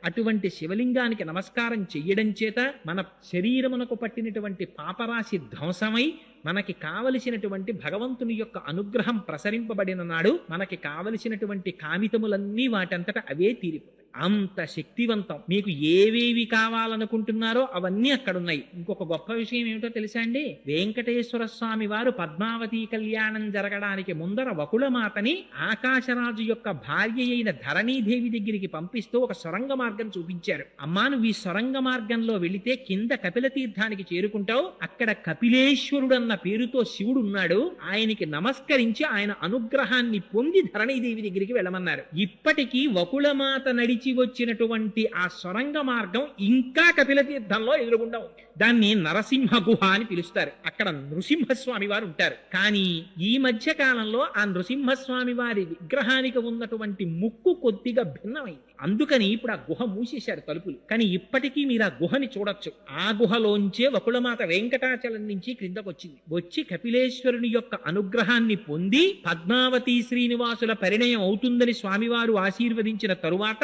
అటువంటి శివలింగానికి నమస్కారం చెయ్యడం చేత మన శరీరమునకు పట్టినటువంటి పాపరాశి ధ్వంసమై మనకి కావలసినటువంటి భగవంతుని యొక్క అనుగ్రహం ప్రసరింపబడిన నాడు మనకి కావలసినటువంటి కామితములన్నీ వాటంతట అవే తీరిపోతాయి. అంత శక్తివంతం. మీకు ఏవేవి కావాలనుకుంటున్నారో అవన్నీ అక్కడున్నాయి. ఇంకొక గొప్ప విషయం ఏమిటో తెలుసా అండి? వెంకటేశ్వర స్వామి వారు పద్మావతి కళ్యాణం జరగడానికి ముందర వకుళమాతని ఆకాశరాజు యొక్క భార్య అయిన ధరణీదేవి దగ్గరికి పంపిస్తూ ఒక సొరంగ మార్గం చూపించారు. అమ్మా నువ్వు ఈ సొరంగ మార్గంలో వెళితే కింద కపిల తీర్థానికి చేరుకుంటావు. అక్కడ కపిలేశ్వరుడు అన్న పేరుతో శివుడు ఉన్నాడు. ఆయనకి నమస్కరించి ఆయన అనుగ్రహాన్ని పొంది ధరణీదేవి దగ్గరికి వెళ్ళమన్నారు. ఇప్పటికీ వకుళమాత నడిచి వచ్చినటువంటి ఆ సొరంగ మార్గం ఇంకా కపిల తీర్థంలో ఎదురుగుండా ఉంది. దాన్ని నరసింహ గుహ అని పిలుస్తారు. అక్కడ నృసింహస్వామి వారు ఉంటారు. కానీ ఈ మధ్య కాలంలో ఆ నృసింహస్వామి వారి విగ్రహానికి ఉన్నటువంటి ముక్కు కొద్దిగా భిన్నమైంది. అందుకని ఇప్పుడు ఆ గుహ మూసేశారు తలుపులు. కానీ ఇప్పటికీ మీరు ఆ గుహని చూడొచ్చు. ఆ గుహలోంచే వకుళమాత వెంకటాచలం నుంచి క్రిందకొచ్చింది. వచ్చి కపిలేశ్వరుని యొక్క అనుగ్రహాన్ని పొంది పద్మావతి శ్రీనివాసుల పరిణయం అవుతుందని స్వామివారు ఆశీర్వదించిన తరువాత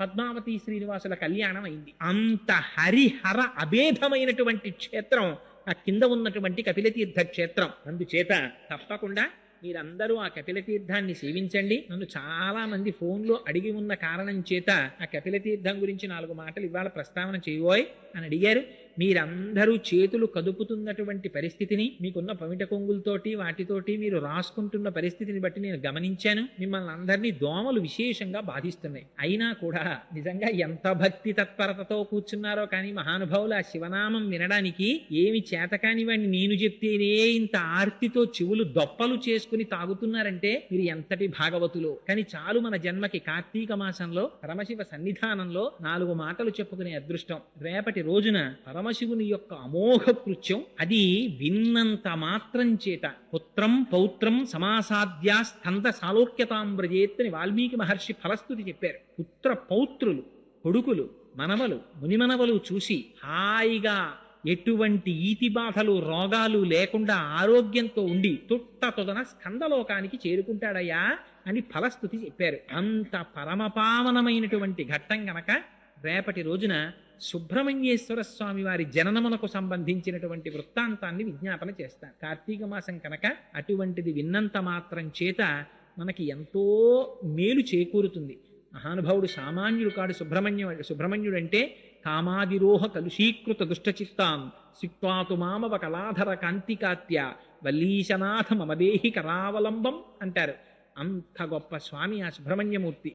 పద్మావతి శ్రీనివాసుల కళ్యాణం అయింది. అంత హరిహర అభేదమైనటువంటి క్షేత్రం ఆ కింద ఉన్నటువంటి కపిలతీర్థ క్షేత్రం. అందుచేత తప్పకుండా మీరందరూ ఆ కపిల తీర్థాన్ని సేవించండి. నన్ను చాలా మంది ఫోన్లో అడిగి ఉన్న కారణం చేత ఆ కపిల తీర్థం గురించి 4 మాటలు ఇవాళ ప్రస్తావన చేయబోయ్ అని అడిగారు. మీరందరూ చేతులు కదుపుతున్నటువంటి పరిస్థితిని, మీకున్న పమిట కొంగులతోటి వాటితోటి మీరు రాసుకుంటున్న పరిస్థితిని బట్టి నేను గమనించాను. మిమ్మల్ని అందరినీ దోమలు విశేషంగా బాధిస్తున్నాయి. అయినా కూడా నిజంగా ఎంత భక్తి తత్పరతతో కూర్చున్నారో కానీ మహానుభావులు ఆ శివనామం వినడానికి ఏమి చేతకాని వాడిని నేను చెప్తేనే ఇంత ఆర్తితో చెవులు దొప్పలు చేసుకుని తాగుతున్నారంటే మీరు ఎంతటి భాగవతులు. కానీ చాలు మన జన్మకి కార్తీక మాసంలో పరమశివ సన్నిధానంలో 4 మాటలు చెప్పుకునే అదృష్టం. రేపటి రోజున పరమశివుని యొక్క అమోఘ కృత్యం అది విన్నంత మాత్రం చేత పుత్రం పౌత్రం సమాసాద్యా స్కంద సాలోక్యతాంబ్రజేత్ అని వాల్మీకి మహర్షి ఫలస్తుతి చెప్పారు. పుత్ర పౌత్రులు, కొడుకులు, మనవలు, మునిమనవలు చూసి హాయిగా ఎటువంటి ఈతి బాధలు రోగాలు లేకుండా ఆరోగ్యంతో ఉండి తొదన స్కందలోకానికి చేరుకుంటాడయ్యా అని ఫలస్తుతి చెప్పారు. అంత పరమపావనమైనటువంటి ఘట్టం గనక రేపటి రోజున సుబ్రహ్మణ్యేశ్వర స్వామి వారి జననమునకు సంబంధించినటువంటి వృత్తాంతాన్ని విజ్ఞాపన చేస్తాను. కార్తీక మాసం కనుక అటువంటిది విన్నంత మాత్రం చేత మనకి ఎంతో మేలు చేకూరుతుంది. మహానుభావుడు సామాన్యుడు కాడు. సుబ్రహ్మణ్యుడు అంటే కామాదిరోహ కలుషీకృత దుష్టచిత్తాం సిక్వాతు మామవ కళాధర కాంతికాత్య వల్లీశనాథ మమదేహి కరావలంబం అంటారు. అంత గొప్ప స్వామి ఆ సుబ్రహ్మణ్యమూర్తి.